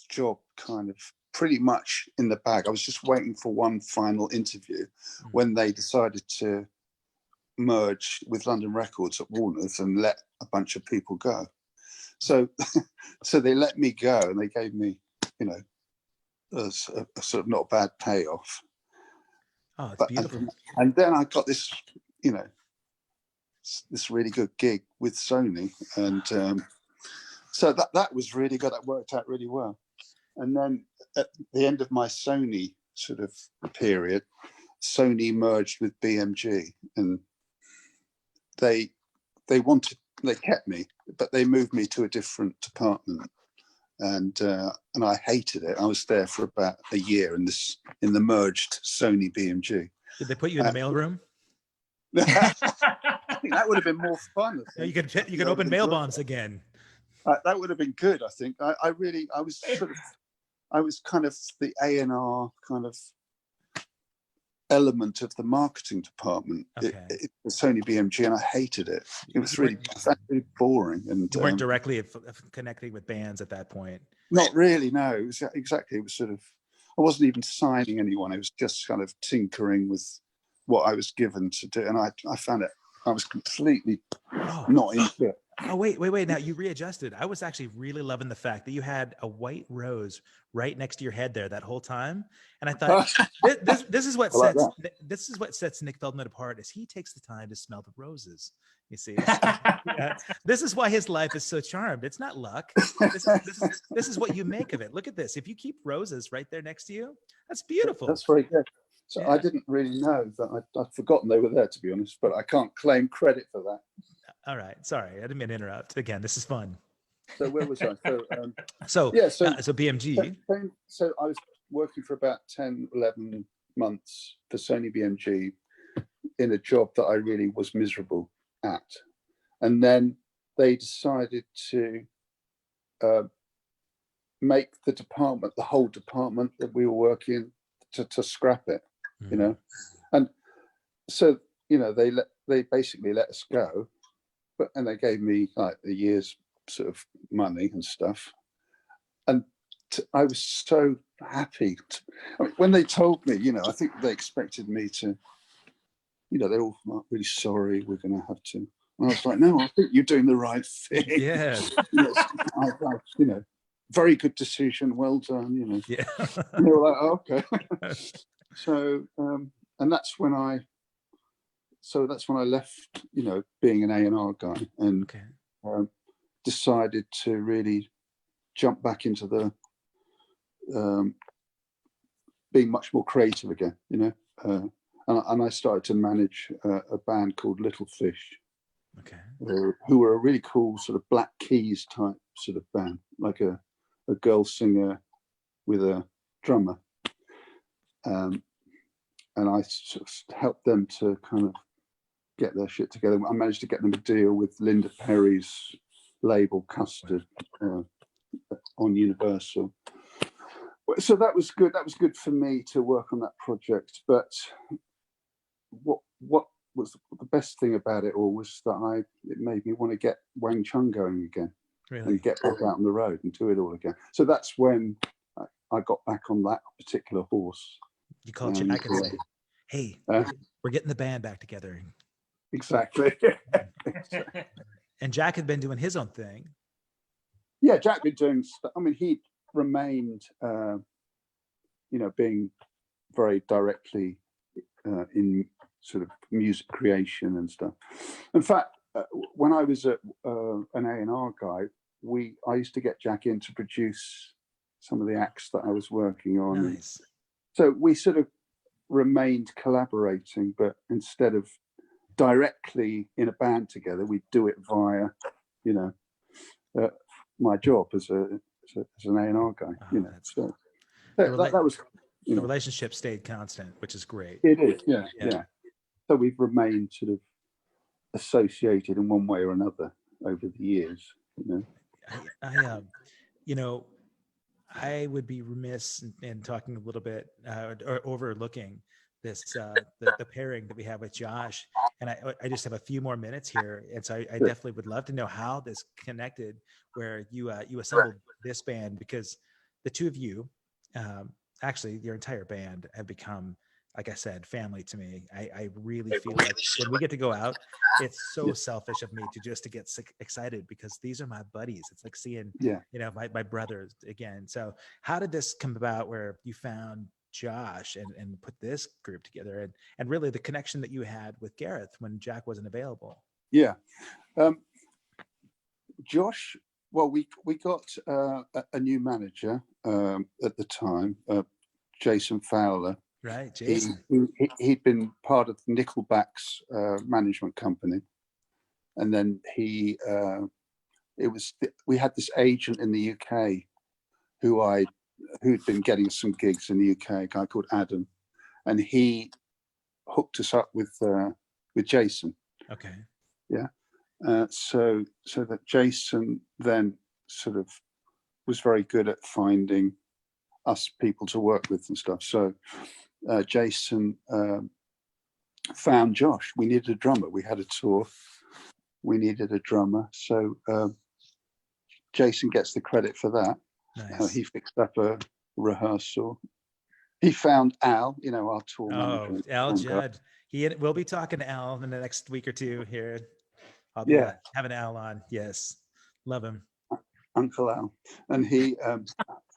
job kind of pretty much in the bag. I was just waiting for one final interview when they decided to merge with London Records at Warner's and let a bunch of people go. So, so they let me go, and they gave me, you know, a sort of not bad payoff. Oh, it's beautiful. And then I got this, you know, this really good gig with Sony, and so that was really good. That worked out really well. And then at the end of my Sony sort of period, Sony merged with BMG, and they kept me, but they moved me to a different department, and I hated it. I was there for about a year in the merged Sony BMG. Did they put you in the mailroom? I think that would have been more fun. You could open mail bombs again. That would have been good. I think I was kind of the A&R kind of element of the marketing department. Okay. It was Sony BMG, and I hated it. It was really boring. And you weren't directly connecting with bands at that point. Not really, no. It was exactly. It was sort of. I wasn't even signing anyone. I was just kind of tinkering with what I was given to do, and I found it. I was completely not into it. Oh, wait. Now you readjusted. I was actually really loving the fact that you had a white rose right next to your head there that whole time. And I thought this is what sets Nick Feldman apart, is he takes the time to smell the roses. You see, this is why his life is so charmed. It's not luck. This is what you make of it. Look at this. If you keep roses right there next to you, that's beautiful. That's very good. So yeah. I didn't really know that. I'd forgotten they were there, to be honest, but I can't claim credit for that. All right. Sorry. I didn't mean to interrupt. Again, this is fun. So where was I? So BMG. So I was working for about 10, 11 months for Sony BMG in a job that I really was miserable at. And then they decided to make the whole department that we were working to scrap it, you know. And so, you know, they basically let us go. And they gave me like a year's sort of money and stuff. And I was so happy. When they told me, you know, I think they expected me to, you know, they're all really sorry, we're going to have to. And I was like, no, I think you're doing the right thing. Yeah. You know, very good decision, well done, you know. Yeah. And they were like, oh, okay. So, and that's when I left, you know, being an A&R guy, and decided to really jump back into the being much more creative again, you know. And I started to manage a band called Little Fish, who were a really cool sort of Black Keys type sort of band, like a girl singer with a drummer. And I sort of helped them to kind of get their shit together. I managed to get them a deal with Linda Perry's label Custard on Universal. So that was good. That was good for me to work on that project. But what was the best thing about it all was that it made me want to get Wang Chung going again, and get back out on the road and do it all again. So that's when I got back on that particular horse. You called Jack and say, "Hey, we're getting the band back together." Exactly. And Jack had been doing his own thing. Yeah, Jack had been doing stuff. I mean, he remained, you know, being very directly in sort of music creation and stuff. In fact, when I was an A&R guy, I used to get Jack in to produce some of the acts that I was working on. Nice. So we sort of remained collaborating, but instead of directly in a band together, we do it via, you know, my job as an A&R guy. You know, so that was the relationship stayed constant, which is great. It is, yeah. So we've remained sort of associated in one way or another over the years. I would be remiss in talking a little bit or overlooking this the pairing that we have with Josh, and I just have a few more minutes here, and so I definitely would love to know how this connected, where you assembled this band, because the two of you, actually your entire band, have become, like I said, family to me. I really feel like when we get to go out, it's so selfish of me to get excited, because these are my buddies. It's like seeing, my brothers again. So how did this come about, where you found Josh and put this group together, and really the connection that you had with Gareth when Jack wasn't available? Yeah. Josh, well, we got a new manager at the time, Jason Fowler. Right, Jason. He'd been part of Nickelback's management company, and then we had this agent in the UK who'd been getting some gigs in the UK, a guy called Adam, and he hooked us up with Jason. Okay. Yeah. So that Jason then sort of was very good at finding us people to work with and stuff. So Jason found Josh. We needed a drummer. We had a tour. We needed a drummer. So Jason gets the credit for that. Nice. He fixed up a rehearsal. He found Al, our tour manager. Al Judd. We'll be talking to Al in the next week or two here. I'll be having Al on. Yes. Love him. Uncle Al. And he,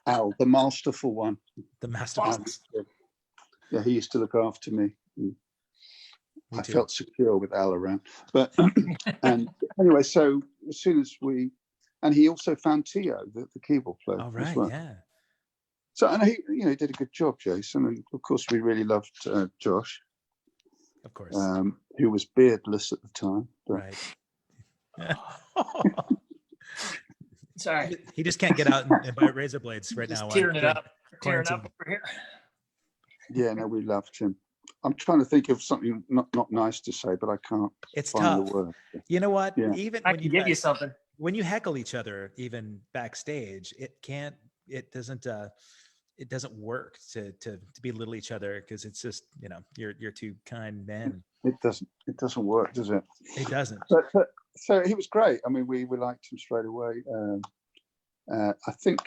Al, the masterful one. The masterful. Yeah, he used to look after me. I felt secure with Al around. But and anyway, so as soon as and he also found Tio, the keyboard player. Oh, right, as well. Yeah. So, and he, did a good job, Jason, and of course we really loved Josh. Of course. Who was beardless at the time. But. Right. Sorry. He just can't get out and buy razor blades right now. Tearing it up over here. Yeah, no, we loved him. I'm trying to think of something not nice to say, but I can't. It's find tough. The word. You know what? Yeah. Even I when can give you something. When you heckle each other, even backstage, it doesn't work to belittle each other, because it's just, you're two kind men. It doesn't work, does it? It doesn't. But so he was great. I mean, we liked him straight away. I think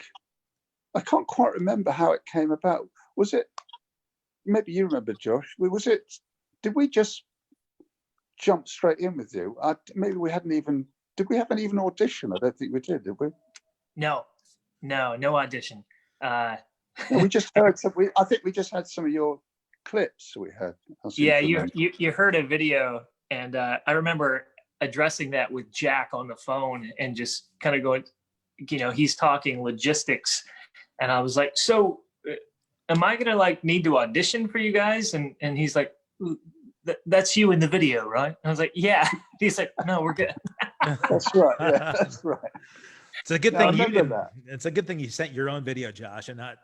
I can't quite remember how it came about. Was it? Maybe you remember, Josh. Did we just jump straight in with you? Maybe we hadn't even. Did we have an even audition? I don't think we did we? No audition. We just heard some. I think we just had some of your clips. We had. Yeah, you heard a video, and I remember addressing that with Jack on the phone, and just kind of going, he's talking logistics, and I was like, so am I gonna need to audition for you guys? And he's like, that's you in the video, right? I was like, yeah. He's like, no, we're good. That's right. Yeah, that's right. It's a good thing you did. It's a good thing you sent your own video, Josh, and not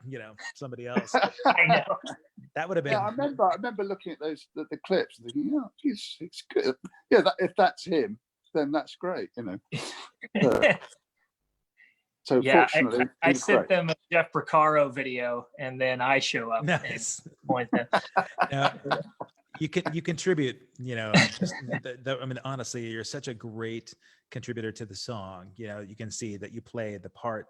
somebody else. I know. That would have been. Yeah, I remember looking at those the clips and thinking, it's good. Yeah, if that's him, then that's great. So yeah, fortunately, I sent them a Jeff Porcaro video, and then I show up nice. and point them. You contribute. I mean, honestly, you're such a great contributor to the song. You can see that you play the part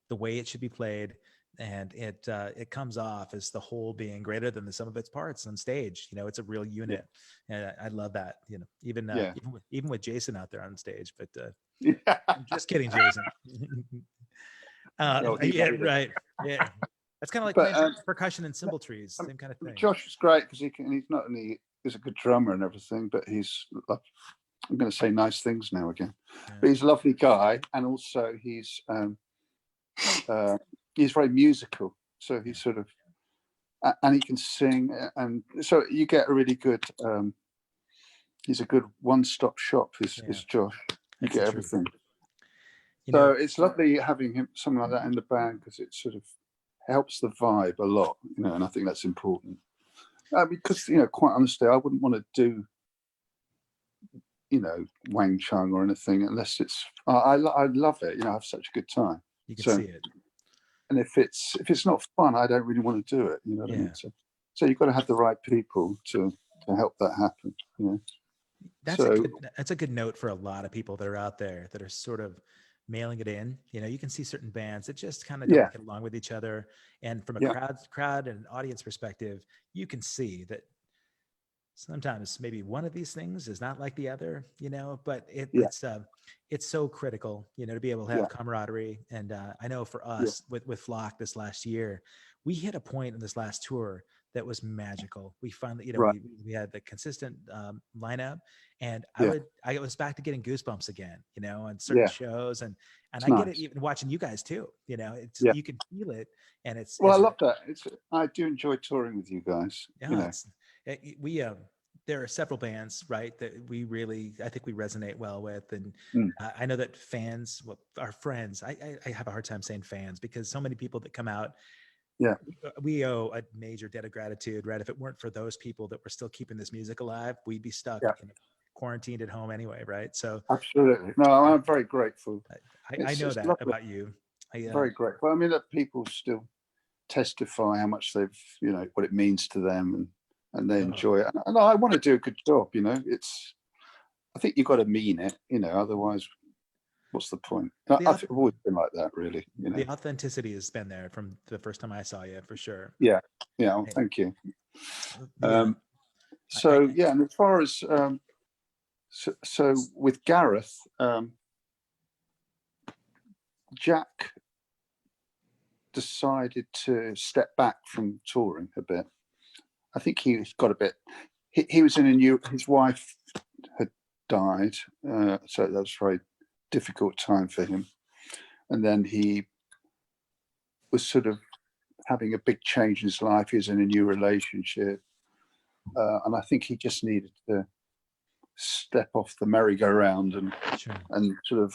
the way it should be played, and it comes off as the whole being greater than the sum of its parts on stage. It's a real unit, and I love that. Even with Jason out there on stage, but I'm just kidding, Jason. Yeah, right. Yeah, that's kind of like percussion and cymbal trees, same kind of thing. Josh is great because he's not only is a good drummer and everything, but he's. I'm going to say nice things now again, but he's a lovely guy, and also he's very musical. So he's sort of, and he can sing, and so you get a really good. He's a good one-stop shop. Is Josh? You get everything. So it's lovely having someone like that in the band, because it sort of helps the vibe a lot, you know, and I think that's important. Because, you know, quite honestly, I wouldn't want to do, you know, Wang Chung or anything unless it's. I love it. You know, I have such a good time. You can So, see it. and if it's not fun, I don't really want to do it. You know what I mean? So you've got to have the right people to help that happen. You know. That's a good note for a lot of people that are out there that are sort of mailing it in. You know, you can see certain bands that just kind of don't get along with each other, and from a crowd and an audience perspective, you can see that sometimes maybe one of these things is not like the other, you know, but it's so critical, you know, to be able to have camaraderie. And I know for us with Flock this last year, we hit a point in this last tour that was magical. We finally, you know, we had the consistent lineup, and I was back to getting goosebumps again, you know, on certain shows, and I get it even watching you guys too, you know, it's you can feel it, and it's I love that. I do enjoy touring with you guys. Yeah, you know. We there are several bands, right, that I think we resonate well with, and I know that fans, our friends, I have a hard time saying fans because so many people that come out. Yeah, we owe a major debt of gratitude, right? If it weren't for those people that were still keeping this music alive, we'd be stuck quarantined at home anyway, right? So absolutely, no, I'm very grateful. I know that lovely about you. Very grateful. I mean, that people still testify how much they've, you know, what it means to them, and they enjoy it. And I want to do a good job, you know. I think you've got to mean it, you know, otherwise what's the point? I've always been like that, really. You know? The authenticity has been there from the first time I saw you, for sure. Yeah. Well, thank you. And as far as so with Gareth, Jack decided to step back from touring a bit. I think he got a bit. He was in a new. His wife had died, so that was a very difficult time for him. And then he was sort of having a big change in his life. He was in a new relationship, and I think he just needed to step off the merry-go-round and sort of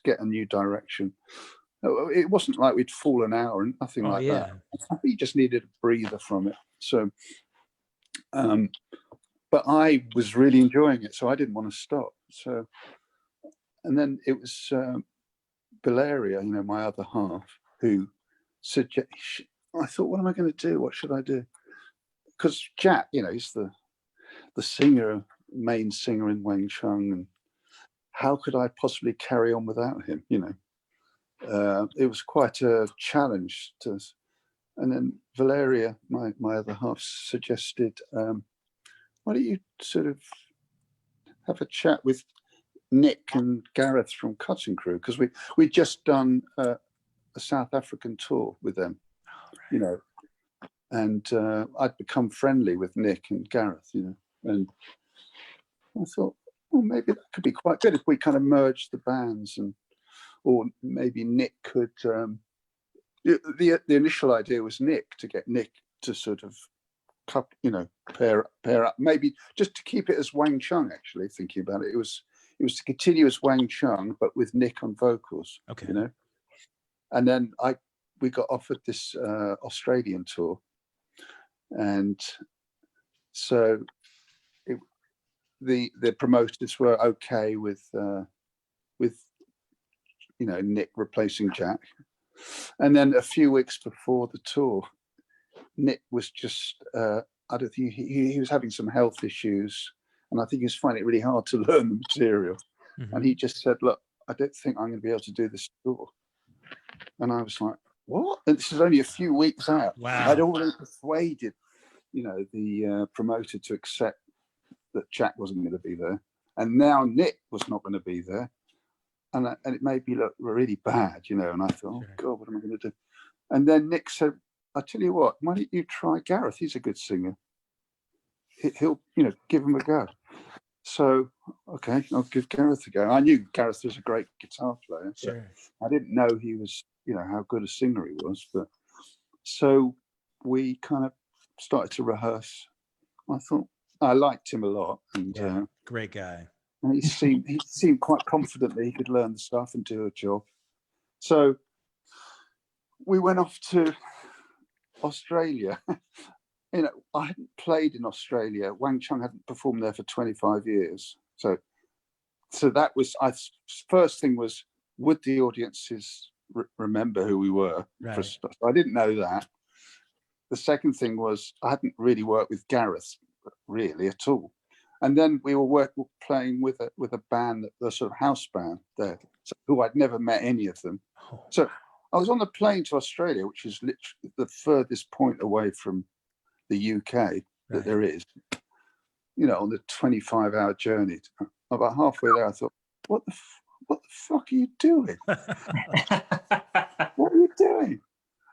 get a new direction. It wasn't like we'd fallen out or nothing like that. I think he just needed a breather from it. So, but I was really enjoying it, so I didn't want to stop. So, and then it was Valeria, you know, my other half, who suggested. I thought, what am I going to do? What should I do? Because Jack, you know, he's the singer, main singer in Wang Chung, and how could I possibly carry on without him? You know, it was quite a challenge to us. And then Valeria, my other half, suggested, why don't you sort of have a chat with Nick and Gareth from Cutting Crew, because we'd just done a South African tour with them, you know, and I'd become friendly with Nick and Gareth, you know, and I thought, well, maybe that could be quite good if we kind of merged the bands, or maybe Nick could. The initial idea was to get Nick to sort of, you know, pair up, maybe just to keep it as Wang Chung. Actually, thinking about it, it was to continue as Wang Chung, but with Nick on vocals. Okay, you know. And then we got offered this Australian tour, and so the promoters were okay with you know, Nick replacing Jack. And then a few weeks before the tour, Nick was just I don't think he was having some health issues, and I think he was finding it really hard to learn the material. And he just said, look, I don't think I'm going to be able to do this tour. And I was like, what? And this is only a few weeks out. Wow. I'd already persuaded, you know, the promoter to accept that Jack wasn't going to be there, and now Nick was not going to be there, and it made me look really bad, you know. And I thought, oh God, what am I going to do? And then Nick said, I tell you what, why don't you try Gareth? He's a good singer. He'll, you know, give him a go. So, okay, I'll give Gareth a go. I knew Gareth was a great guitar player. Sure. I didn't know he was, you know, how good a singer he was. But so we kind of started to rehearse. I thought I liked him a lot, and great guy. And he seemed quite confident that he could learn the stuff and do a job. So we went off to Australia. You know, I hadn't played in Australia. Wang Chung hadn't performed there for 25 years. So that was, first thing was, would the audiences remember who we were? Right. I didn't know that. The second thing was, I hadn't really worked with Gareth really at all. And then we were playing with a band, the sort of house band there, who I'd never met any of them. Oh. So I was on the plane to Australia, which is literally the furthest point away from the UK that there is, you know, on the 25-hour journey. About halfway there, I thought, what the fuck are you doing? What are you doing?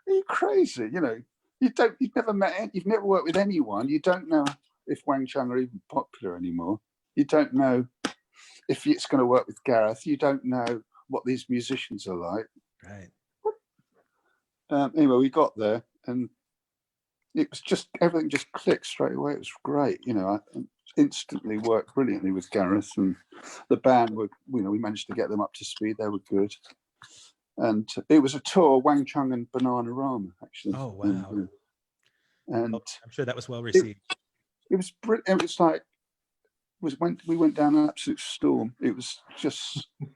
Are you crazy? You know, you've never worked with anyone. You don't know if Wang Chung are even popular anymore. You don't know if it's going to work with Gareth. You don't know what these musicians are like. Right. Anyway, we got there and it was just, everything just clicked straight away. It was great. You know, I instantly worked brilliantly with Gareth, and the band were, you know, we managed to get them up to speed. They were good. And it was a tour, Wang Chung and Bananarama, actually. Oh, wow. And I'm sure that was well received. It was brilliant. It was like, we went down an absolute storm. It was just a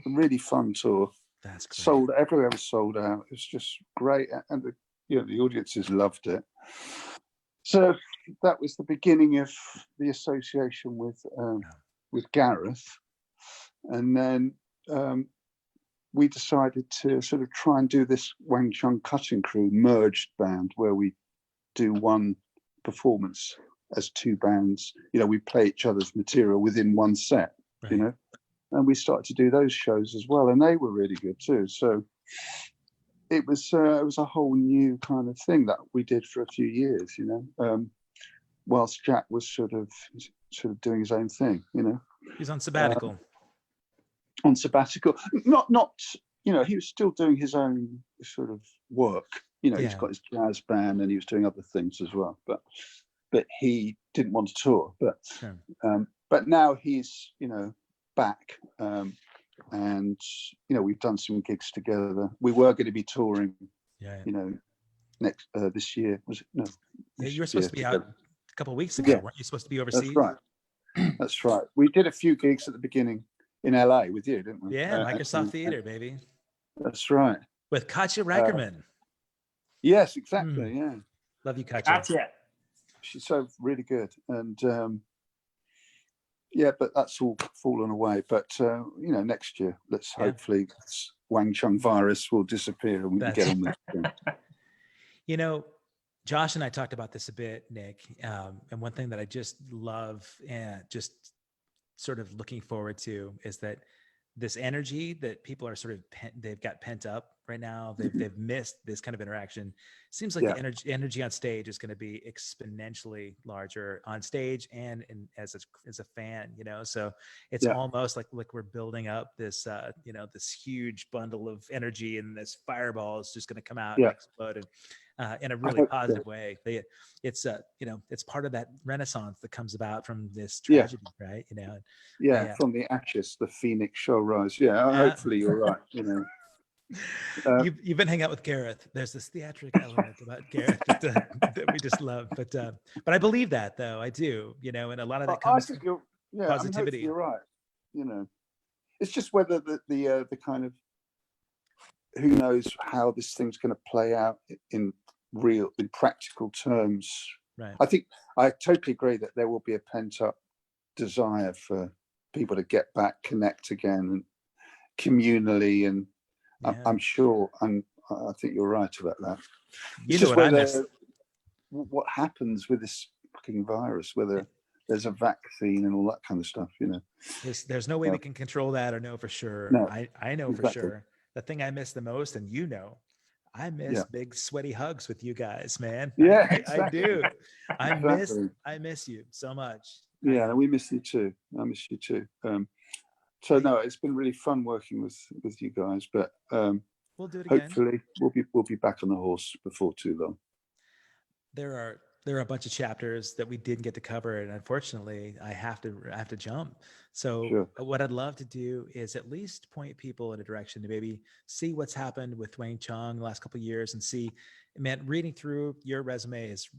really fun tour. That's great. Everywhere was sold out. It was just great. And the audiences loved it. So that was the beginning of the association with Gareth. And then we decided to sort of try and do this Wang Chung Cutting Crew merged band, where we do one performance as two bands. You know, we play each other's material within one set, you know, and we started to do those shows as well, and they were really good too. So it was a whole new kind of thing that we did for a few years, you know, whilst Jack was sort of doing his own thing, you know. He's on sabbatical. On sabbatical, not you know, he was still doing his own sort of work. You know, he's got his jazz band and he was doing other things as well. But he didn't want to tour. But now he's, you know, back. And you know, we've done some gigs together. We were going to be touring, you know, next this year. Was it? No. Yeah, you were supposed to be out a couple of weeks ago. Weren't you supposed to be overseas? That's right. That's right. We did a few gigs at the beginning in LA with you, didn't we? Yeah, Microsoft Theater, baby. That's right. With Katja Reicherman. Yes, exactly. Yeah. Love you, Katja. Katja. She's so really good. And yeah, but that's all fallen away. But you know, next year, let's hopefully this Wang Chung virus will disappear and we can get on with it. You know, Josh and I talked about this a bit, Nick. And one thing that I just love and just sort of looking forward to is that this energy that people are sort of they've got pent up right now. They've missed this kind of interaction. Seems like the energy on stage is going to be exponentially larger on stage and as a fan, you know. So it's almost like we're building up this you know, this huge bundle of energy, and this fireball is just going to come out and explode. And in a really positive way. It's you know, it's part of that renaissance that comes about from this tragedy, right? You know, from the ashes, the phoenix shall rise. Hopefully you're right. You know, you've been hanging out with Gareth. There's this theatric element about Gareth that we just love. But I believe that, though. I do. You know, and a lot of that comes from positivity. I mean, you're right. You know, it's just whether the kind of, who knows how this thing's going to play out in practical terms. Right. I think I totally agree that there will be a pent up desire for people to get back, connect again, and communally. And I'm sure, and I think you're right about that. You know what I miss? What happens with this fucking virus? Whether there's a vaccine and all that kind of stuff. You know, there's no way we can control that or know for sure. No, I know for sure. The thing I miss the most, and you know, I miss big sweaty hugs with you guys, man. Yeah, I do. I miss you so much. Yeah, we miss you too. I miss you too. So no, it's been really fun working with you guys, but we'll do it again. Hopefully we'll be back on the horse before too long. There are there are a bunch of chapters that we didn't get to cover, and unfortunately, I have to jump. So Sure. what I'd love to do is at least point people in a direction to maybe see what's happened with Wang Chung the last couple of years, and see, man, reading through your resume is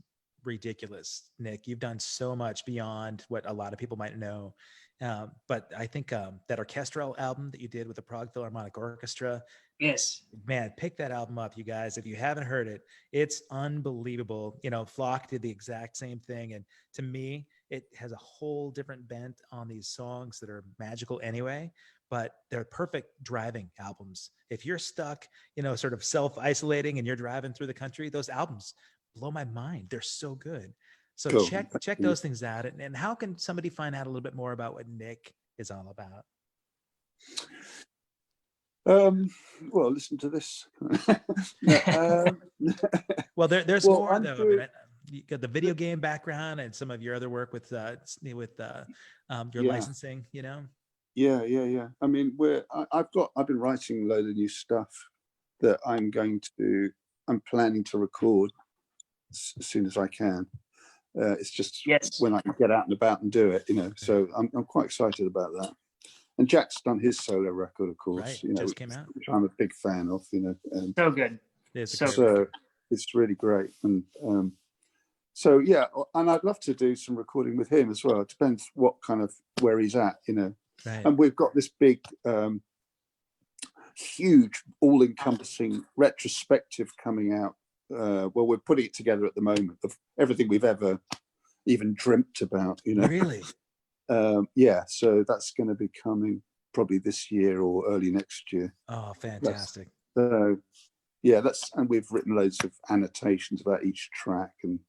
ridiculous, Nick. You've done so much beyond what a lot of people might know. But I think that orchestral album that you did with the Prague Philharmonic Orchestra, Yes. man, pick that album up, you guys. If you haven't heard it, it's unbelievable. You know, Flock did the exact same thing. And to me, it has a whole different bent on these songs that are magical anyway, but they're perfect driving albums. If you're stuck, you know, sort of self-isolating and you're driving through the country, those albums blow my mind. They're so good. So Cool. check those things out. And how can somebody find out a little bit more about what Nick is all about? Well, listen to this. Well, there's Well, more I'm though. doing- I mean, you got the video game background and some of your other work with your Yeah. licensing. You know. Yeah. I mean, I've been writing a load of new stuff that I'm planning to record as soon as I can. It's just Yes. when I can get out and about and do it, you know. So I'm quite excited about that. And Jack's done his solo record, of course, Right, you know, just came out. which I'm a big fan of, you know. And So good. It's a So great so record. it's really great. And so yeah, and I'd love to do some recording with him as well. It depends where he's at, you know. Right. And we've got this big, huge, all-encompassing retrospective coming out. Well, we're putting it together at the moment of everything we've ever even dreamt about, you know. Really? Yeah, so that's going to be coming probably this year or early next year. Oh, fantastic. So yeah, and we've written loads of annotations about each track, and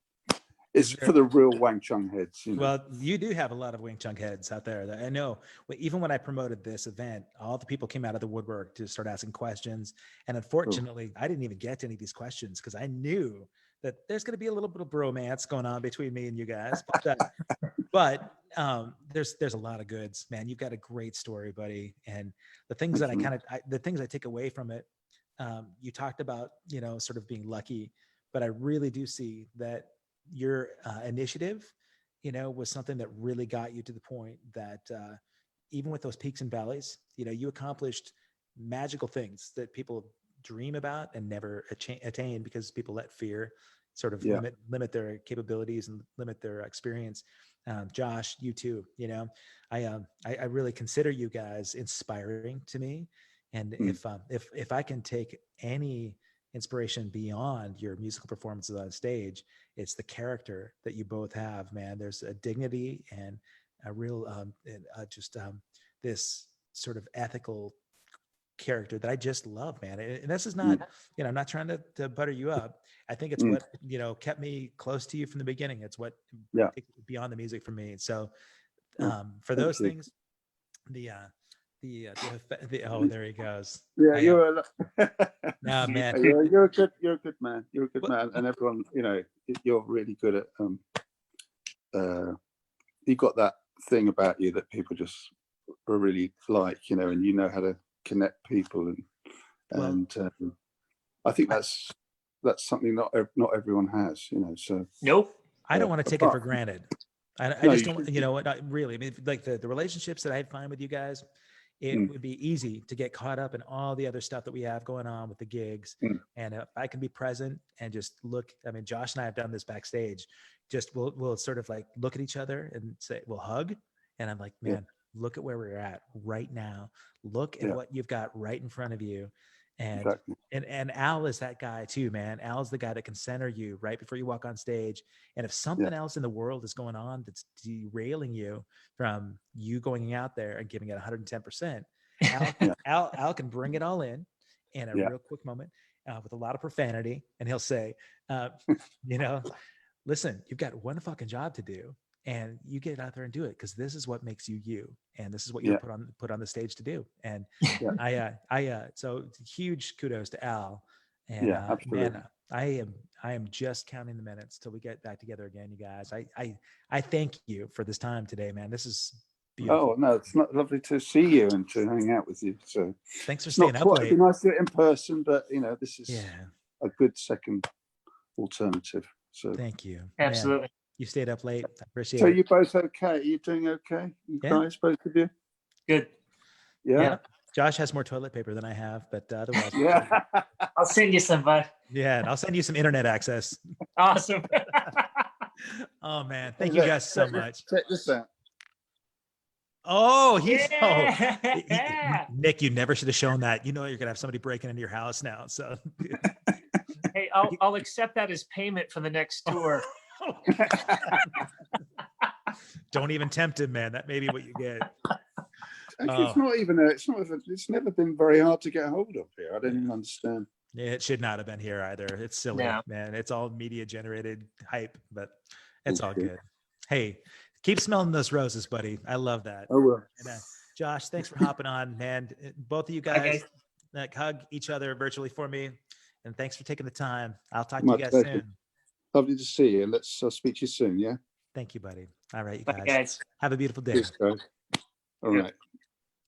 it's for the real Wang Chung heads, you know. Well, you do have a lot of Wing Chun heads out there. I know. Even when I promoted this event, all the people came out of the woodwork to start asking questions. And unfortunately, I didn't even get to any of these questions because I knew that there's going to be a little bit of bromance going on between me and you guys. But there's a lot of goods, man. You've got a great story, buddy. And the things that the things I take away from it, you talked about, you know, sort of being lucky, but I really do see that your initiative, you know, was something that really got you to the point that even with those peaks and valleys, you know, you accomplished magical things that people dream about and never attain because people let fear sort of limit their capabilities and limit their experience. Josh, you too, you know, I really consider you guys inspiring to me. And if I can take any inspiration beyond your musical performances on stage, it's the character that you both have, man. There's a dignity and a real this sort of ethical character that I just love, man. And this is not, you know, I'm not trying to butter you up. I think it's what, you know, kept me close to you from the beginning. It's what beyond the music for me. So for those things, oh, there he goes. Yeah, you're no, man. You're a good man. You're a good man, and everyone, you know, you're really good at. You've got that thing about you that people just really like, you know, and you know how to connect people, and I think that's something not everyone has, you know. So nope, I don't want to take it for granted. I just don't, you know what? Really, I mean, like the relationships that I find with you guys. It would be easy to get caught up in all the other stuff that we have going on with the gigs. And if I can be present and just look, I mean, Josh and I have done this backstage. Just we'll sort of like look at each other and say, we'll hug. And I'm like, man, look at where we're at right now. Look at what you've got right in front of you. And, and Al is that guy too, man. Al's the guy that can center you right before you walk on stage. And if something else in the world is going on that's derailing you from you going out there and giving it 110%, Al can bring it all in a real quick moment with a lot of profanity. And he'll say, you know, listen, you've got one fucking job to do. And you get out there and do it because this is what makes you you, and this is what you're put on the stage to do. And so huge kudos to Al. And man, I am just counting the minutes till we get back together again, you guys. I thank you for this time today, man. This is beautiful. Oh no, it's not lovely to see you and to hang out with you. So thanks for staying up late. It'd be nice to do it in person, but you know, this is a good second alternative. So, Thank you. Absolutely. Man, you stayed up late. I appreciate so it. you both okay? Are you doing okay? You Yeah. guys, both of you? Good. Yeah. Yeah. Josh has more toilet paper than I have, but otherwise. Yeah. I'll send you some, bud. Yeah, and I'll send you some internet access. Awesome. Oh man, thank you guys so much. Check this out. Oh, he's Yeah. Nick, you never should have shown that. You know you're gonna have somebody breaking into your house now. So Hey, I'll accept that as payment for the next tour. don't even tempt him, man. That may be what you get. Actually, it's never been very hard to get a hold of here. I don't even understand. Yeah, it should not have been here either. It's silly, No. man. It's all media generated hype, but it's all Okay. good. Hey, keep smelling those roses, buddy. I love that. Oh well. And, Josh, thanks for hopping on, man. Both of you Okay. guys hug each other virtually for me. And thanks for taking the time. I'll talk to My you guys pleasure. soon. Lovely to see you. I'll speak to you soon. Yeah. Thank you, buddy. All right, you Bye, guys. guys. Have a beautiful day. Cheers, guys. All right.